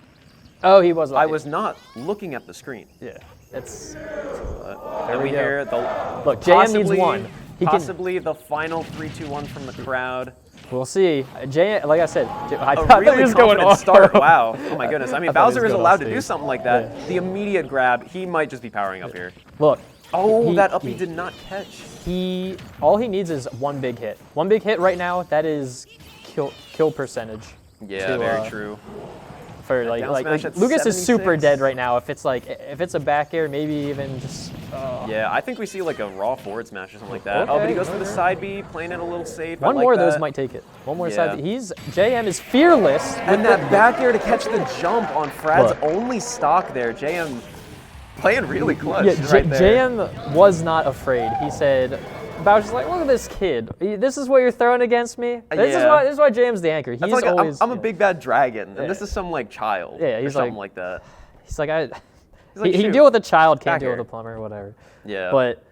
Oh, he was. I was not looking at the screen. Yeah. It's And we we go. hear the Look, JM needs possibly- one. He can. Possibly the final 3-2-1 from the crowd. We'll see. JM, like I said, I A thought he really was going confident off. start. Wow. Oh my goodness. I mean, I thought he was Bowser is going allowed off to do stage. something like that. The immediate grab, he might just be powering up here. Look. Oh, he- that up he he- did not catch. All he needs is one big hit. One big hit right now. That is kill percentage. Yeah, to, very true. For down smash at Lucas is super 76. dead right now. If it's a back air, maybe even just. Yeah, I think we see like a raw forward smash or something like that. Oh, but he goes for the side B, playing it a little safe. I One like more of that. those might take it. One more Yeah. side. JM is fearless. And that back air to catch the jump on Frad's Look. only stock there. JM playing really clutch Yeah, right there. JM was not afraid. He said, Bowser's like, look at this kid. This is what you're throwing against me? This Yeah. is why JM's the anchor. He's That's like always. I'm a big bad dragon, and Yeah. this is some like child. Yeah, or he's something like- like that. He's like, like, he can shoot, deal with a child, can't back deal with air. a plumber, whatever. Yeah. But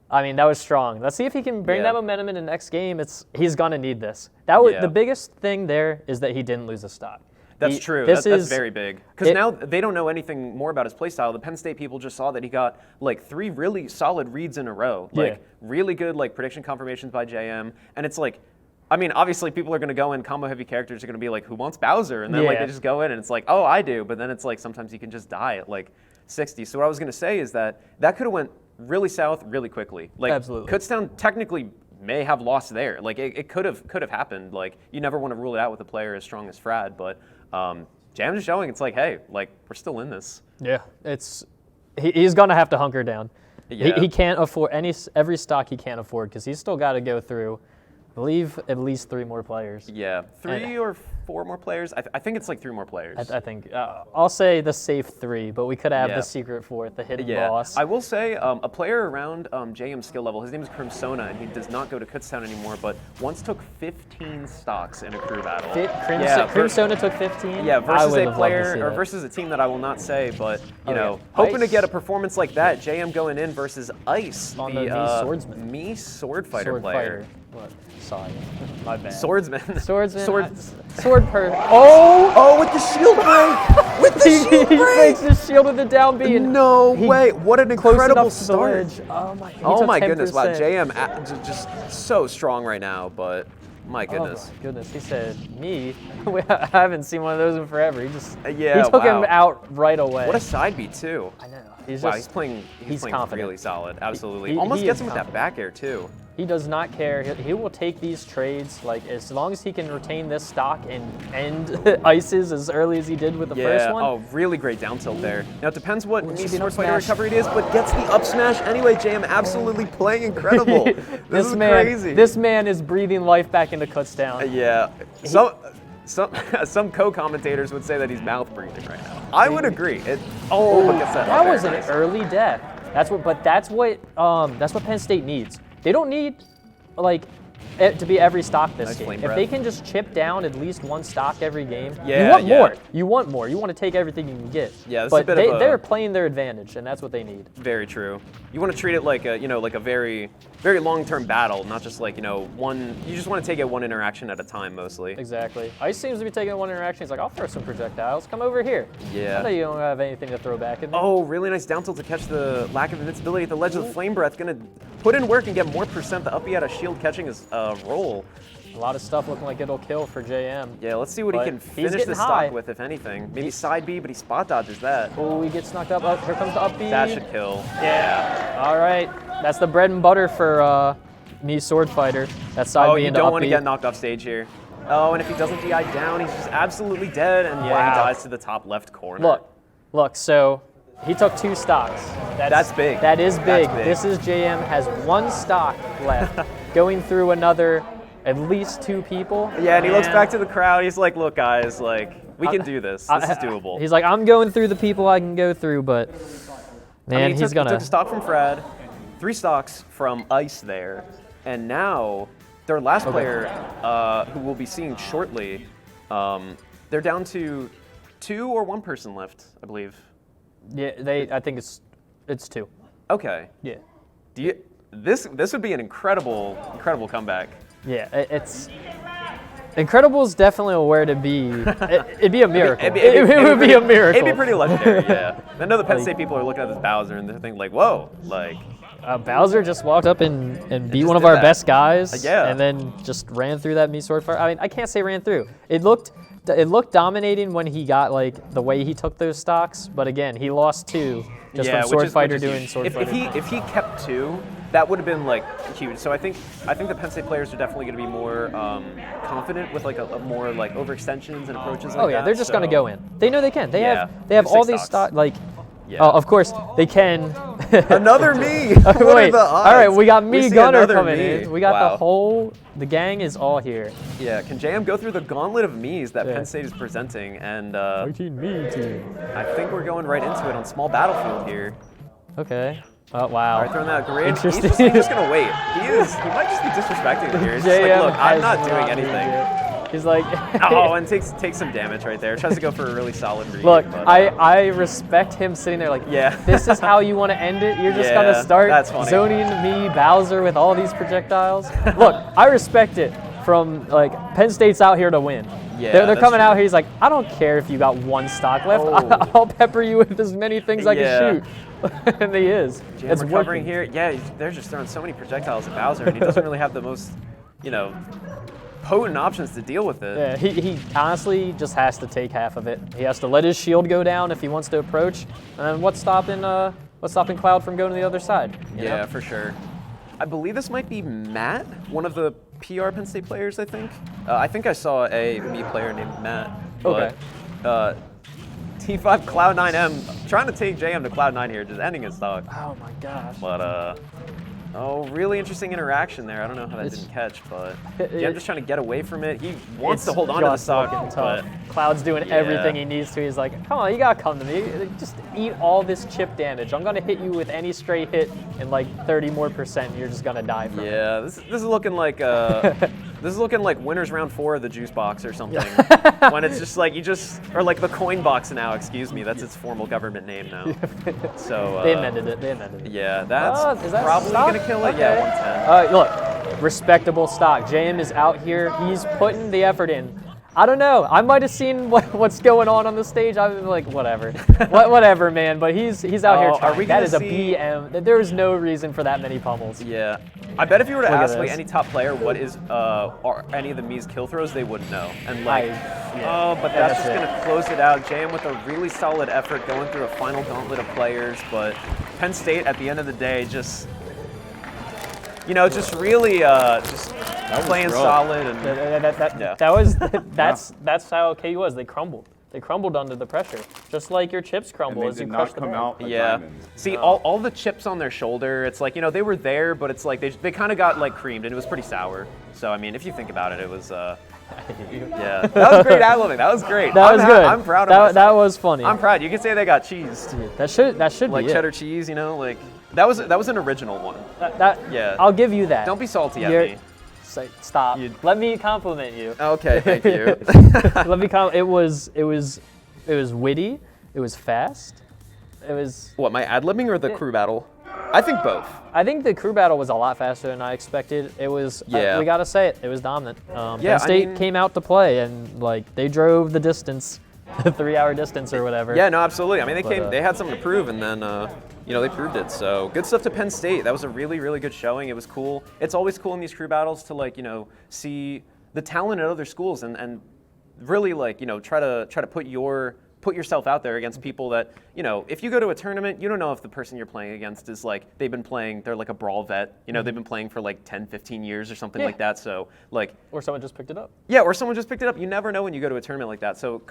I mean, that was strong. Let's see if he can bring Yeah. that momentum in the next game. He's gonna need this. That was Yeah. the biggest thing there is that he didn't lose a stock. That's true. This That's is very big. Because now they don't know anything more about his playstyle. The Penn State people just saw that he got like 3 really solid reads in a row. Like Yeah. really good like prediction confirmations by JM. And it's like, I mean, obviously people are going to go in, combo heavy characters are going to be like, who wants Bowser? And then like Yeah. they just go in and it's like, oh, I do. But then it's like sometimes you can just die at like 60. So what I was going to say is that could have went really south really quickly. Like Absolutely. Kutztown technically may have lost there. Like it could have happened. Like you never want to rule it out with a player as strong as Frad, but Jam's just showing it's like, hey, like we're still in this. Yeah, he's gonna have to hunker down. Yeah. He can't afford every stock he can't afford because he's still got to go through, I believe, at least 3 more players. Yeah, 3 or 4 more players. I think it's like 3 more players. I think I'll say the safe 3, but we could have Yeah. the secret 4th, the hidden Yeah, boss. I will say a player around JM's skill level, his name is Crimsona, and he does not go to Kutztown anymore, but once took 15 stocks in a crew battle. Crimsona took 15. Yeah, I versus would a have loved to player see or that. versus a team that I will not say, but you Oh, know, yeah. hoping to Ice. get a performance like that, JM going in versus Ice, On the Mii swordsman. Mii sword fighter Sword player. fighter. What? Sorry, my bad. Swordsman. Swordsman. Sword. Sword per. Oh! Oh, with the shield break! With the He shield break! breaks his shield with the down B. and No he- way! What an close incredible enough to the start! ledge. Oh my! he Oh took my goodness! Wow, 10%. JM just so strong right now, but my goodness. Oh my goodness! He said, "Me? I haven't seen one of those in forever." He just Yeah, he took wow. him out right away. What a side beat too! I know. He's Wow, just he's playing confident. really solid. Absolutely. He Almost is gets him with that confident. back air too. He does not care. He will take these trades like as long as he can retain this stock and end ices as early as he did with the first one. Oh, really great down tilt there. Now it depends what Ooh, it Mii should be an sword up fighter smash. recovery it is, but gets the up smash anyway. JM absolutely playing incredible. this is man, crazy. This man is breathing life back into Kutztown. Yeah. Some co-commentators would say that he's mouth breathing right now. I would agree. But gets that up air, was an nice. early death. That's what Penn State needs. They don't need like it to be every stock this Nice game. flame If breath. they can just chip down at least one stock every game, Yeah, you want yeah. more. You want more. You want to take everything you can get. Yeah, this is but a bit of a- they're playing their advantage, and that's what they need. Very true. You want to treat it like a, like a very, very long-term battle, not just like, one. You just want to take it one interaction at a time, mostly. Exactly. Ice seems to be taking one interaction. He's like, I'll throw some projectiles. Come over here. Yeah. I know you don't have anything to throw back at me. Oh, really nice down tilt to catch the lack of invincibility at the ledge of the flame breath. Gonna put in work and get more percent. The up B out of shield catching his roll. A lot of stuff looking like it'll kill for JM. Yeah, let's see what he But can he's finish getting this high. stock with, if anything. Maybe side B, but he spot dodges that. Oh, he gets knocked up. Oh, here comes the up B. That should kill. Yeah. All right. That's the bread and butter for me, Sword Fighter. That's side Oh, B you into don't up want to B. get knocked off stage here. Oh, and if he doesn't DI down, he's just absolutely dead. And yeah, Wow. he dies to the top left corner. Look. So he took 2 stocks. That's big. That is big. That's big. This is JM has 1 stock left, going through another at least 2 people. Yeah, and he looks back to the crowd. He's like, look, guys, like, we can do this. This is doable. He's like, I'm going through the people I can go through, but man, he he's took gonna. a stock from Fred, 3 stocks from Ice there, and now their last player, who we'll be seeing shortly, they're down to 2 or 1 person left, I believe. Yeah, I think it's 2. Okay. Yeah. This would be an incredible comeback. Yeah, it's Incredible's definitely where to be. It'd be a miracle. It would be a miracle. It'd be pretty legendary, yeah. I know the Penn State people are looking at this Bowser and they're thinking like, whoa, like. Bowser just walked up and beat just one of did our that. best guys. Yeah. And then just ran through that Mii Sword Fire. I mean, I can't say ran through. It looked dominating when he got like the way he took those stocks, but again, he lost 2 just from Sword Fighter doing huge. Sword Fighter. If he kept 2, that would have been like huge. So I think the Penn State players are definitely going to be more confident with like a more like overextensions and approaches like that. Oh yeah, they're just gonna go in. They know they can. They Yeah. have all 6 these stocks. stock like. Yeah. Oh, of course they can. Another me. What Wait. are the odds? All right, we got We me see Gunner another coming me. in. We got Wow. the gang is all here. Yeah, can JM go through the gauntlet of me's that Yeah. Penn State is presenting? And Me team. I think we're going right into it on small battlefield here. Okay. Oh wow. All right, throwing that grid. Interesting. He's just gonna wait. He might just be disrespecting it here. He's just like, look, I'm not doing anything. He's like. Oh, and takes some damage right there. Tries to go for a really solid read. Look, but, I respect him sitting there like, Yeah. this is how you want to end it? You're just Yeah, going to start that's funny. zoning me, Bowser, with all these projectiles? Look, I respect it from, like, Penn State's out here to win. Yeah, They're that's coming out true. here, he's like, I don't care if you got 1 stock left. Oh. I'll pepper you with as many things I Yeah. can shoot. And he is. Jam It's recovering working. here. Yeah, they're just throwing so many projectiles at Bowser, and he doesn't really have the most, potent options to deal with it. Yeah, he honestly just has to take half of it. He has to let his shield go down if he wants to approach. And what's stopping Cloud from going to the other side? you Yeah, know? for sure. I believe this might be Matt, one of the PR Penn State players, I think. I think I saw a me player named Matt. Okay. But, T5 Cloud9M trying to take JM to Cloud9 here, just ending his stock. Oh my gosh. But, really interesting interaction there. I don't know how that didn't catch, but JM just trying to get away from it. He wants to hold on to the just stock, looking but tough. Cloud's doing yeah. everything he needs to. He's like, come on, you gotta come to me. Just eat all this chip damage. I'm gonna hit you with any straight hit and like 30% more. You're just gonna die from it. yeah, this is looking like this is looking like winners round 4 of the juice box or something. When it's just like or like the coin box now. Excuse me, that's its formal government name now. So They amended it. They amended it. Yeah, that's Is that probably stock? gonna kill it. Okay. Yeah, 110. Look, respectable stock. JM is out here. He's putting the effort in. I don't know. I might have seen what's going on the stage. I'm like, whatever, whatever, man. But he's out here Oh, are trying. we That gonna is a see- BM. There is no reason for that many pummels. Yeah, I bet if you were to Look at ask like this. any top player what is are any of the Mii's kill throws, they wouldn't know. And like, Yeah, but that's just it. gonna close it out. JM with a really solid effort going through a final gauntlet of players, but Penn State at the end of the day just just really just playing rough. solid and yeah. That's how KU was. They crumbled. They crumbled under the pressure, just like your chips crumble And as they you did crush not the come ball. out a Yeah. diamond. See, all the chips on their shoulder, it's like, they were there, but it's like they kind of got like creamed and it was pretty sour. So, I mean, if you think about it, it was, yeah. That was great ad-libbing. That was great. That was good. I'm proud of that. myself. That was funny. I'm proud. You can say they got cheesed. That should Like be cheddar it. cheese, like, that was an original one. That, Yeah. I'll give you that. Don't be salty at You're- me. Stop. Let me compliment you. Okay, thank you. Let me it was witty. It was fast. It was. What, my ad-libbing or the crew battle? I think both. I think the crew battle was a lot faster than I expected. It was. Yeah. We gotta say it. It was dominant. Yeah, Penn State came out to play and like they drove the distance, the 3-hour distance or whatever. Yeah, no, absolutely. I mean, But, they had something to prove, and then they proved it. So good stuff to Penn State. That was a really, really good showing. It was cool. It's always cool in these crew battles to see the talent at other schools and really try to put yourself out there against people that, if you go to a tournament, you don't know if the person you're playing against is they're like a brawl vet, they've been playing for like 10, 15 years or something like that. So Or someone just picked it up. yeah, or someone just picked it up. You never know when you go to a tournament like that. So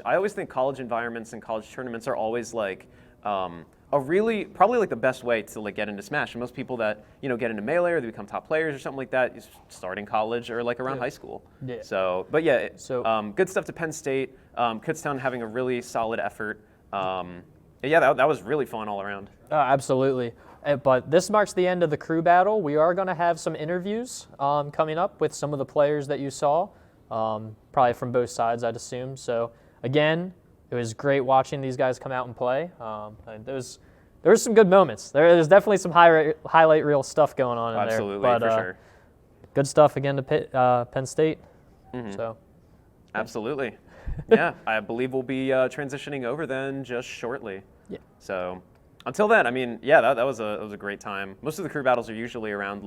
I always think college environments and college tournaments are always probably the best way to get into Smash. And most people that get into Melee or they become top players or something like that is starting college or around high school. Yeah. So, but yeah, So- good stuff to Penn State. Kutztown having a really solid effort. Yeah, that was really fun all around. Absolutely. But this marks the end of the crew battle. We are going to have some interviews coming up with some of the players that you saw, probably from both sides, I'd assume. So again, it was great watching these guys come out and play. And there was some good moments. There's definitely some highlight reel stuff going on in Absolutely, there. But for sure. good stuff again to Penn State. So Absolutely. Yeah, I believe we'll be transitioning over then just shortly. Yeah. So until then, I mean, yeah, that was a great time. Most of the crew battles are usually around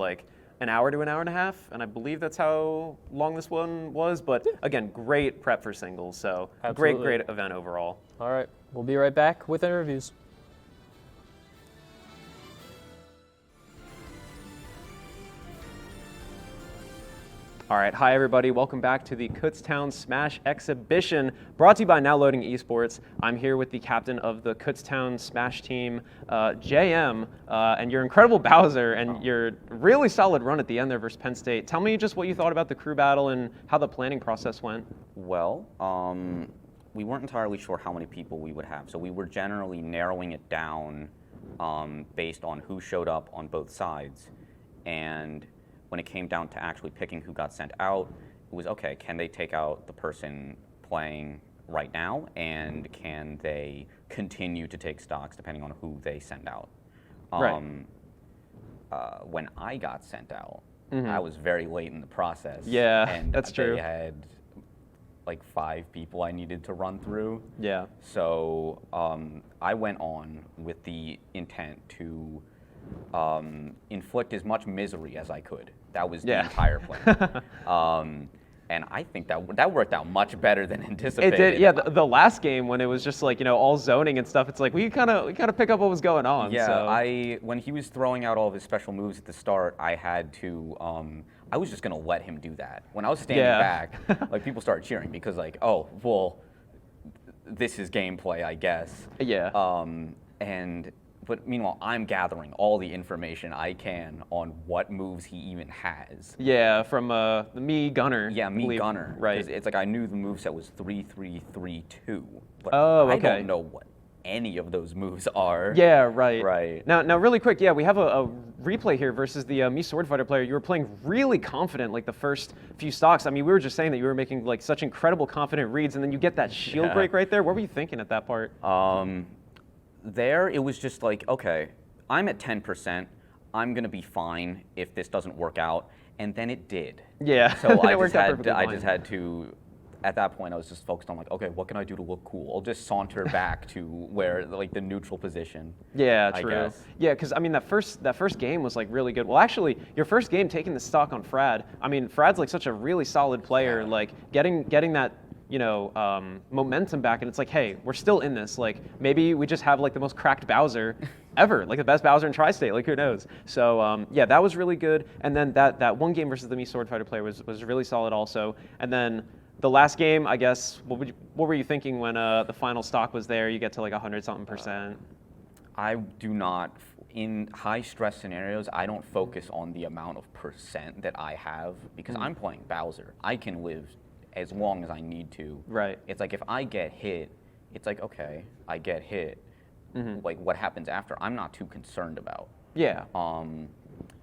an hour to an hour and a half, and I believe that's how long this one was. But again, great prep for singles. So Absolutely. great event overall. all right, we'll be right back with interviews. All right, hi everybody. Welcome back to the Kutztown Smash exhibition, brought to you by Now Loading Esports. I'm here with the captain of the Kutztown Smash team, JM, and your incredible Bowser, and your really solid run at the end there versus Penn State. Tell me just what you thought about the crew battle and how the planning process went. Well, we weren't entirely sure how many people we would have, so we were generally narrowing it down based on who showed up on both sides. And when it came down to actually picking who got sent out, it was, okay, can they take out the person playing right now, and can they continue to take stocks depending on who they send out? Right. When I got sent out, I was very late in the process. Yeah, and that's true. They had like 5 people I needed to run through. Yeah. So I went on with the intent to inflict as much misery as I could. That was the entire plan. And I think that worked out much better than anticipated. It did, yeah. The last game when it was just all zoning and stuff, it's like we kind of pick up what was going on. Yeah, so. When he was throwing out all of his special moves at the start, I had to. I was just gonna let him do that. When I was standing back, people started cheering because oh well, this is gameplay, I guess. Yeah. But meanwhile, I'm gathering all the information I can on what moves he even has. Yeah, from the me Gunner. Yeah, me Gunner. Right. 'Cause it's I knew the moveset was 3-3-3-2. But Oh, I okay. don't know what any of those moves are. Yeah, right. Right. Now, really quick, yeah, we have a replay here versus the me Sword Fighter player. You were playing really confident, the first few stocks. I mean, we were just saying that you were making such incredible confident reads, and then you get that shield break right there. What were you thinking at that part? There, it was just okay, I'm at 10%. I'm gonna be fine if this doesn't work out, and then it did. Yeah. So It worked out perfectly I fine. just had to. At that point, I was just focused on okay, what can I do to look cool? I'll just saunter back to where the neutral position. Yeah, I true. guess. Yeah, because I mean that first game was really good. Well, actually, your first game taking the stock on Frad. I mean, Frad's such a really solid player. Getting that momentum back, and it's hey, we're still in this. Maybe we just have the most cracked Bowser ever, the best Bowser in Tri-State. Who knows? So yeah, that was really good. And then that one game versus the me Sword Fighter player was really solid also. And then the last game, I guess, what were you thinking when the final stock was there? You get to 100-something%. I do not, in high stress scenarios, I don't focus on the amount of percent that I have because I'm playing Bowser. I can live as long as I need to. Right. It's if I get hit, it's okay, I get hit. What happens after, I'm not too concerned about. Yeah.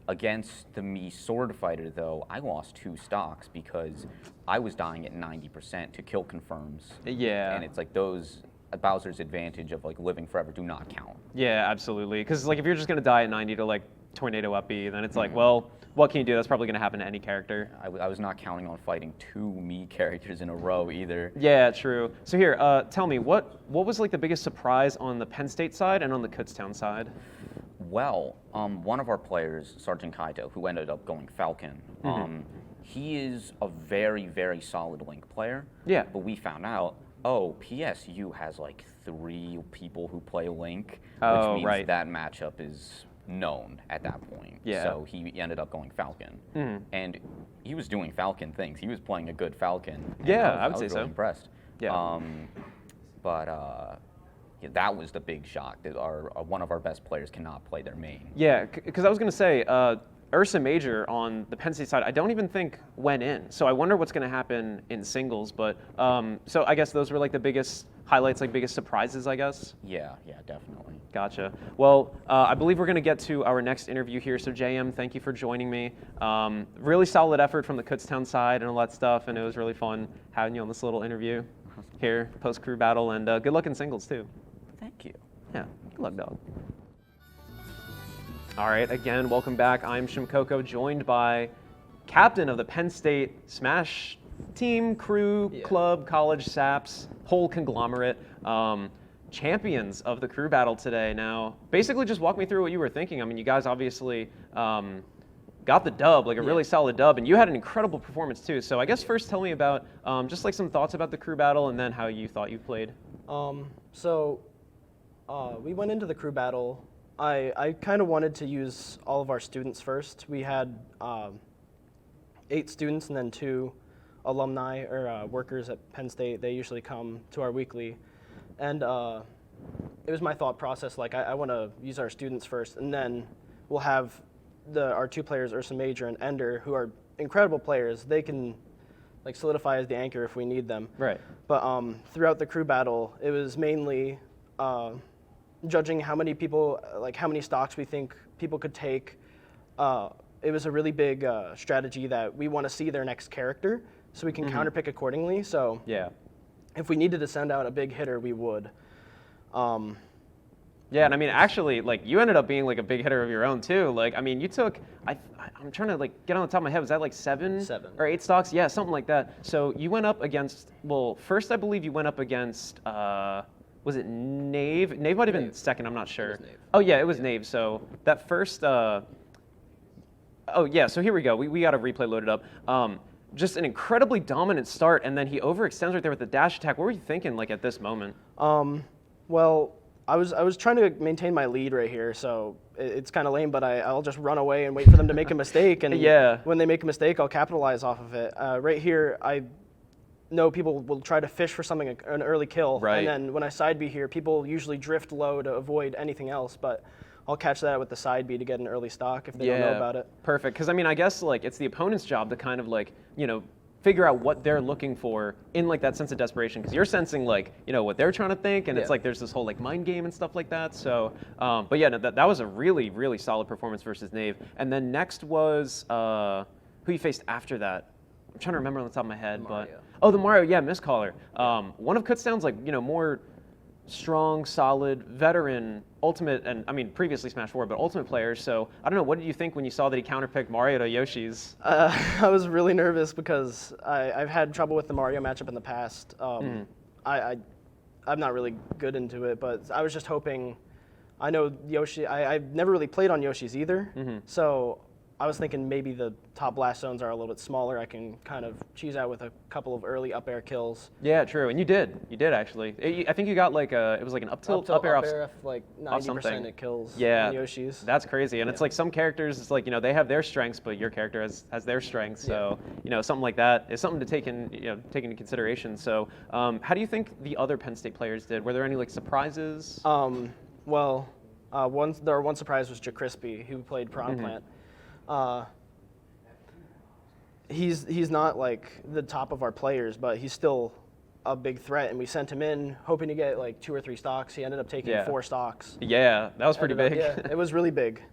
Against the me sword fighter, though, I lost 2 stocks because I was dying at 90% to kill confirms. Yeah. And it's like those Bowser's advantage of like living forever do not count. Yeah, absolutely. Because like if you're just gonna die at 90 to like tornado up B, then it's like, well, what can you do? That's probably gonna happen to any character. I was not counting on fighting 2 me characters in a row either. Yeah, true. So here, tell me, what was like the biggest surprise on the Penn State side and on the Kutztown side? Well, one of our players, Sergeant Kaito, who ended up going Falcon, he is a very, very solid Link player. Yeah. But we found out, PSU has like 3 people who play Link, Oh, which means right. that matchup is known at that point. Yeah. So he ended up going Falcon. And he was doing Falcon things. He was playing a good Falcon. And Yeah, I I would was say really so. impressed. Yeah. Yeah, that was the big shock that one of our best players cannot play their main. Yeah, because I was going to say, Ursa Major on the Penn State side, I don't even think went in. So I wonder what's going to happen in singles. But so I guess those were like the biggest highlights, like biggest surprises, I guess. Yeah, definitely. Gotcha. Well, I believe we're going to get to our next interview here. So JM, thank you for joining me. Really solid effort from the Kutztown side and all that stuff. And it was really fun having you on this little interview here, post-crew battle. And good luck in singles, too. Thank you. Yeah, good luck, dog. All right, again, welcome back. I'm Shimkoko, joined by captain of the Penn State Smash team, crew, club, college, SAPs, whole conglomerate, champions of the crew battle today. Now, basically just walk me through what you were thinking. I mean, you guys obviously got the dub, like a really solid dub, and you had an incredible performance too. So I guess first tell me about just like some thoughts about the crew battle and then how you thought you played. We went into the crew battle. I kind of wanted to use all of our students first. We had 8 students and then 2 alumni or workers at Penn State. They usually come to our weekly. And it was my thought process, like I want to use our students first, and then we'll have our 2 players, Ursa Major and Ender, who are incredible players. They can like solidify as the anchor if we need them. Right. But throughout the crew battle, it was mainly judging how many people, like how many stocks we think people could take. It was a really big strategy that we want to see their next character so we can counterpick accordingly. So Yeah. if we needed to send out a big hitter, we would. Yeah, and I mean, actually, like, you ended up being, like, a big hitter of your own, too. Like, I mean, you took, I'm trying to, like, get on the top of my head, was that, like, 7? 7. Or 8 stocks? Yeah, something like that. So you went up against, well, first I believe you went up against, was it Nave? Nave might have been second, I'm not sure. It was Nave. Oh, yeah, it was Nave. So that first, oh, yeah, so here we go. We got a replay loaded up. Just an incredibly dominant start, and then he overextends right there with the dash attack. What were you thinking, like, at this moment? Well, I was trying to maintain my lead right here, so it's kind of lame, but I'll just run away and wait for them to make a mistake, and Yeah. when they make a mistake, I'll capitalize off of it. Right here, I know people will try to fish for something, an early kill, Right. and then when I side B here, people usually drift low to avoid anything else, but I'll catch that with the side B to get an early stock if they don't know about it. Perfect. Because I mean, I guess like it's the opponent's job to kind of like, you know, figure out what they're looking for in like that sense of desperation. Because you're sensing like, you know, what they're trying to think, and it's like there's this whole like mind game and stuff like that. So, but yeah, no, that was a really, really solid performance versus Nave. And then next was who you faced after that. I'm trying to remember on the top of my head, but the Mario, yeah, Misscaller. One of Kutztown's like, you know, more strong, solid, veteran, ultimate, and I mean previously Smash 4, but ultimate players. So I don't know, what did you think when you saw that he counterpicked Mario to Yoshi's? I was really nervous because I've had trouble with the Mario matchup in the past. I'm not really good into it, but I was just hoping. I know Yoshi. I've never really played on Yoshi's either, so I was thinking maybe the top blast zones are a little bit smaller. I can kind of cheese out with a couple of early up air kills. Yeah, true, and you did actually. I think you got like it was like an up tilt, up air off. If like 90% it kills on Yoshi's. That's crazy, and it's like some characters, it's like, you know, they have their strengths, but your character has their strengths. So you know, something like that is something to take into consideration. So how do you think the other Penn State players did? Were there any like surprises? One surprise was JaCrispy, who played Prawn Plant. He's not like the top of our players, but he's still a big threat, and we sent him in hoping to get like 2 or 3 stocks. He ended up taking 4 stocks. Yeah, that was pretty big. Yeah, it was really big.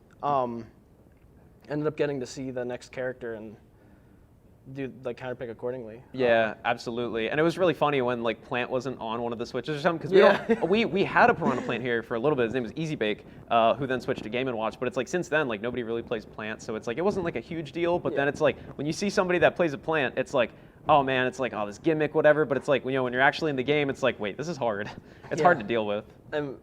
ended up getting to see the next character and do like counter pick accordingly. Yeah, absolutely. And it was really funny when like Plant wasn't on one of the switches or something, because Yeah. we had a Piranha Plant here for a little bit. His name was Easy Bake, who then switched to Game and Watch. But it's like since then, like nobody really plays Plant, so it's like it wasn't like a huge deal. But then it's like when you see somebody that plays a Plant, it's like, oh man, it's like, oh, this gimmick, whatever. But it's like, you know, when you're actually in the game, it's like, wait, this is hard. It's hard to deal with. And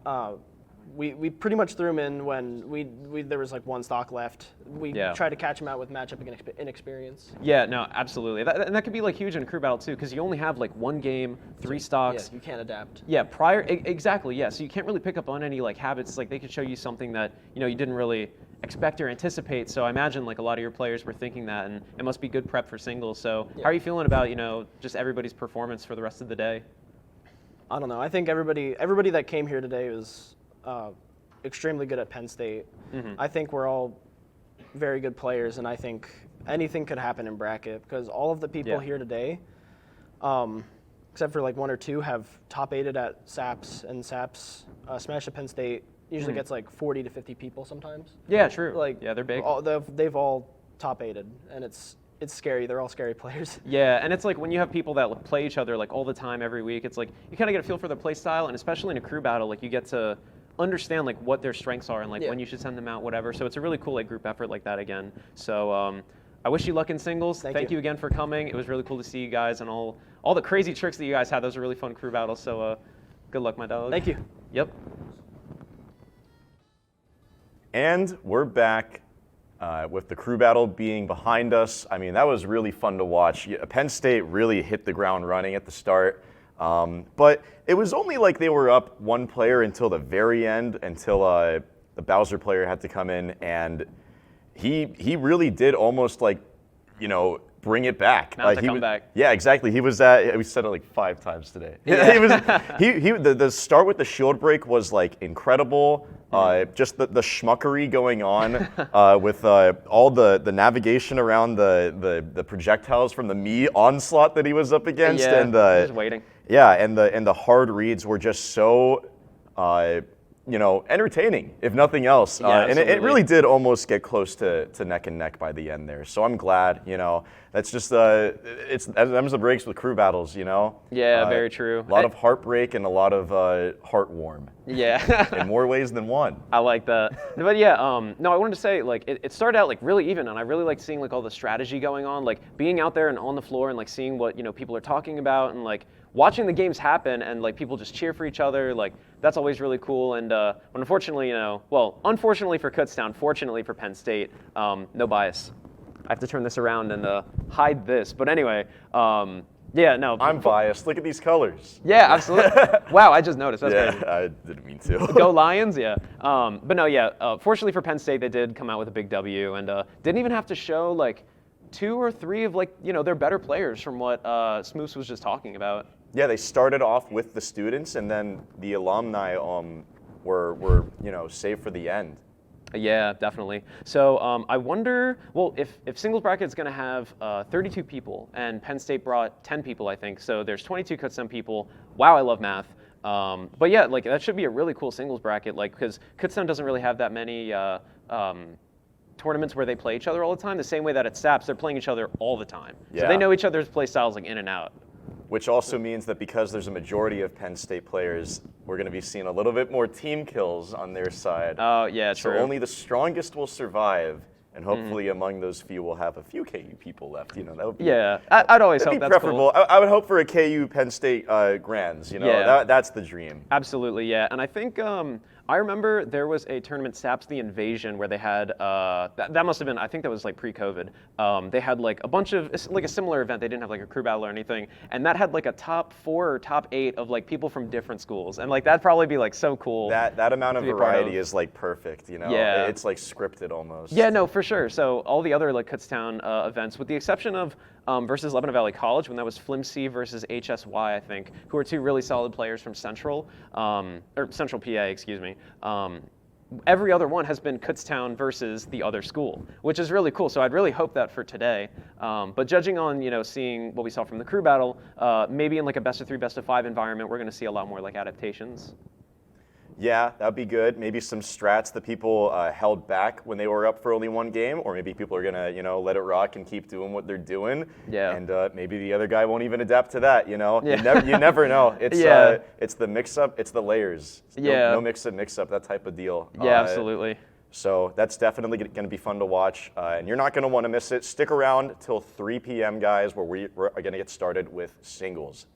we pretty much threw him in when there was like one stock left. We tried to catch him out with matchup inexperience. Yeah, no, absolutely. And that could be like huge in a crew battle too, because you only have like one game, 3 stocks. Yeah, you can't adapt. Yeah, exactly. Yeah, so you can't really pick up on any like habits. Like they could show you something that you didn't really expect or anticipate. So I imagine like a lot of your players were thinking that, and it must be good prep for singles. So how are you feeling about just everybody's performance for the rest of the day? I don't know. I think everybody that came here today was extremely good at Penn State. Mm-hmm. I think we're all very good players, and I think anything could happen in bracket because all of the people here today, except for like 1 or 2, have top 8'd at SAPS, and SAPS Smash at Penn State usually gets like 40 to 50 people sometimes. Yeah, true. Like yeah, they're big. They've all top 8'd, and it's scary. They're all scary players. Yeah, and it's like when you have people that play each other like all the time every week, it's like you kind of get a feel for their play style, and especially in a crew battle, like you get to understand like what their strengths are and like when you should send them out, whatever. So it's a really cool like group effort like that again. So I wish you luck in singles. Thank you again for coming. It was really cool to see you guys and all the crazy tricks that you guys had. Those were really fun crew battles. So good luck, my dog. Thank you. Yep. And we're back with the crew battle being behind us. I mean, that was really fun to watch. Penn State really hit the ground running at the start. But it was only like they were up 1 player until the very end, until the Bowser player had to come in, and he really did almost like, bring it back. Mount the comeback. Yeah, exactly. He was at, we said it like 5 times today. Yeah. The start with the shield break was like incredible. Just the schmuckery going on with all the navigation around the projectiles from the Mii onslaught that he was up against, Yeah, and just waiting. Yeah, and the hard reads were just so entertaining, if nothing else. And it really did almost get close to neck and neck by the end there. So I'm glad, that's just, it's them's the breaks with crew battles, Yeah, very true. A lot of heartbreak and a lot of heartwarm. Yeah. In more ways than one. I like that. But yeah, no, I wanted to say, like, it started out, like, really even, and I really liked seeing, like, all the strategy going on, like, being out there and on the floor and, like, seeing what, people are talking about and, like, watching the games happen and, like, people just cheer for each other, like, that's always really cool. And unfortunately, unfortunately for Kutztown, fortunately for Penn State, no bias. I have to turn this around and hide this. But anyway, yeah, no. I'm biased. Look at these colors. Yeah, absolutely. Wow, I just noticed. That's crazy. I didn't mean to. Go Lions, yeah. But no, yeah. Fortunately for Penn State, they did come out with a big W and didn't even have to show like 2 or 3 of like their better players from what Smoose was just talking about. Yeah, they started off with the students, and then the alumni were saved for the end. Yeah, definitely. So I wonder, well, if singles bracket is going to have 32 people, and Penn State brought 10 people, I think. So there's 22 Kutztown people. Wow, I love math. But yeah, like that should be a really cool singles bracket, like because Kutztown doesn't really have that many tournaments where they play each other all the time. The same way that at SAPS, they're playing each other all the time. Yeah. So they know each other's play styles like in and out. Which also means that because there's a majority of Penn State players, we're going to be seeing a little bit more team kills on their side. Oh, yeah, true. So only the strongest will survive, and hopefully among those few we'll have a few KU people left. That would be, yeah, I'd always hope be that's preferable. cool. I would hope for a KU Penn State Grands. That's the dream. Absolutely, yeah. And I think I remember there was a tournament, SAPS The Invasion, where they had, that must have been, I think that was like pre-COVID. They had like a bunch of, like a similar event. They didn't have like a crew battle or anything. And that had like a top 4 or top 8 of like people from different schools. And like that'd probably be like so cool. That amount of variety is like perfect, Yeah. It's like scripted almost. Yeah, no, for sure. So all the other like Kutztown events, with the exception of versus Lebanon Valley College, when that was Flimsy versus HSY, I think, who are 2 really solid players from Central, or Central PA, excuse me. Every other one has been Kutztown versus the other school, which is really cool. So I'd really hope that for today. But judging on seeing what we saw from the crew battle, maybe in like a best of 3, best of 5 environment, we're going to see a lot more like adaptations. Yeah, that'd be good. Maybe some strats that people held back when they were up for only one game, or maybe people are gonna, let it rock and keep doing what they're doing. Yeah. And maybe the other guy won't even adapt to that. Yeah. You never know. It's Yeah. It's the mix-up. It's the layers. Yeah. No mix-up. That type of deal. Yeah, absolutely. So that's definitely going to be fun to watch, and you're not going to want to miss it. Stick around till 3 p.m., guys, where we're going to get started with singles.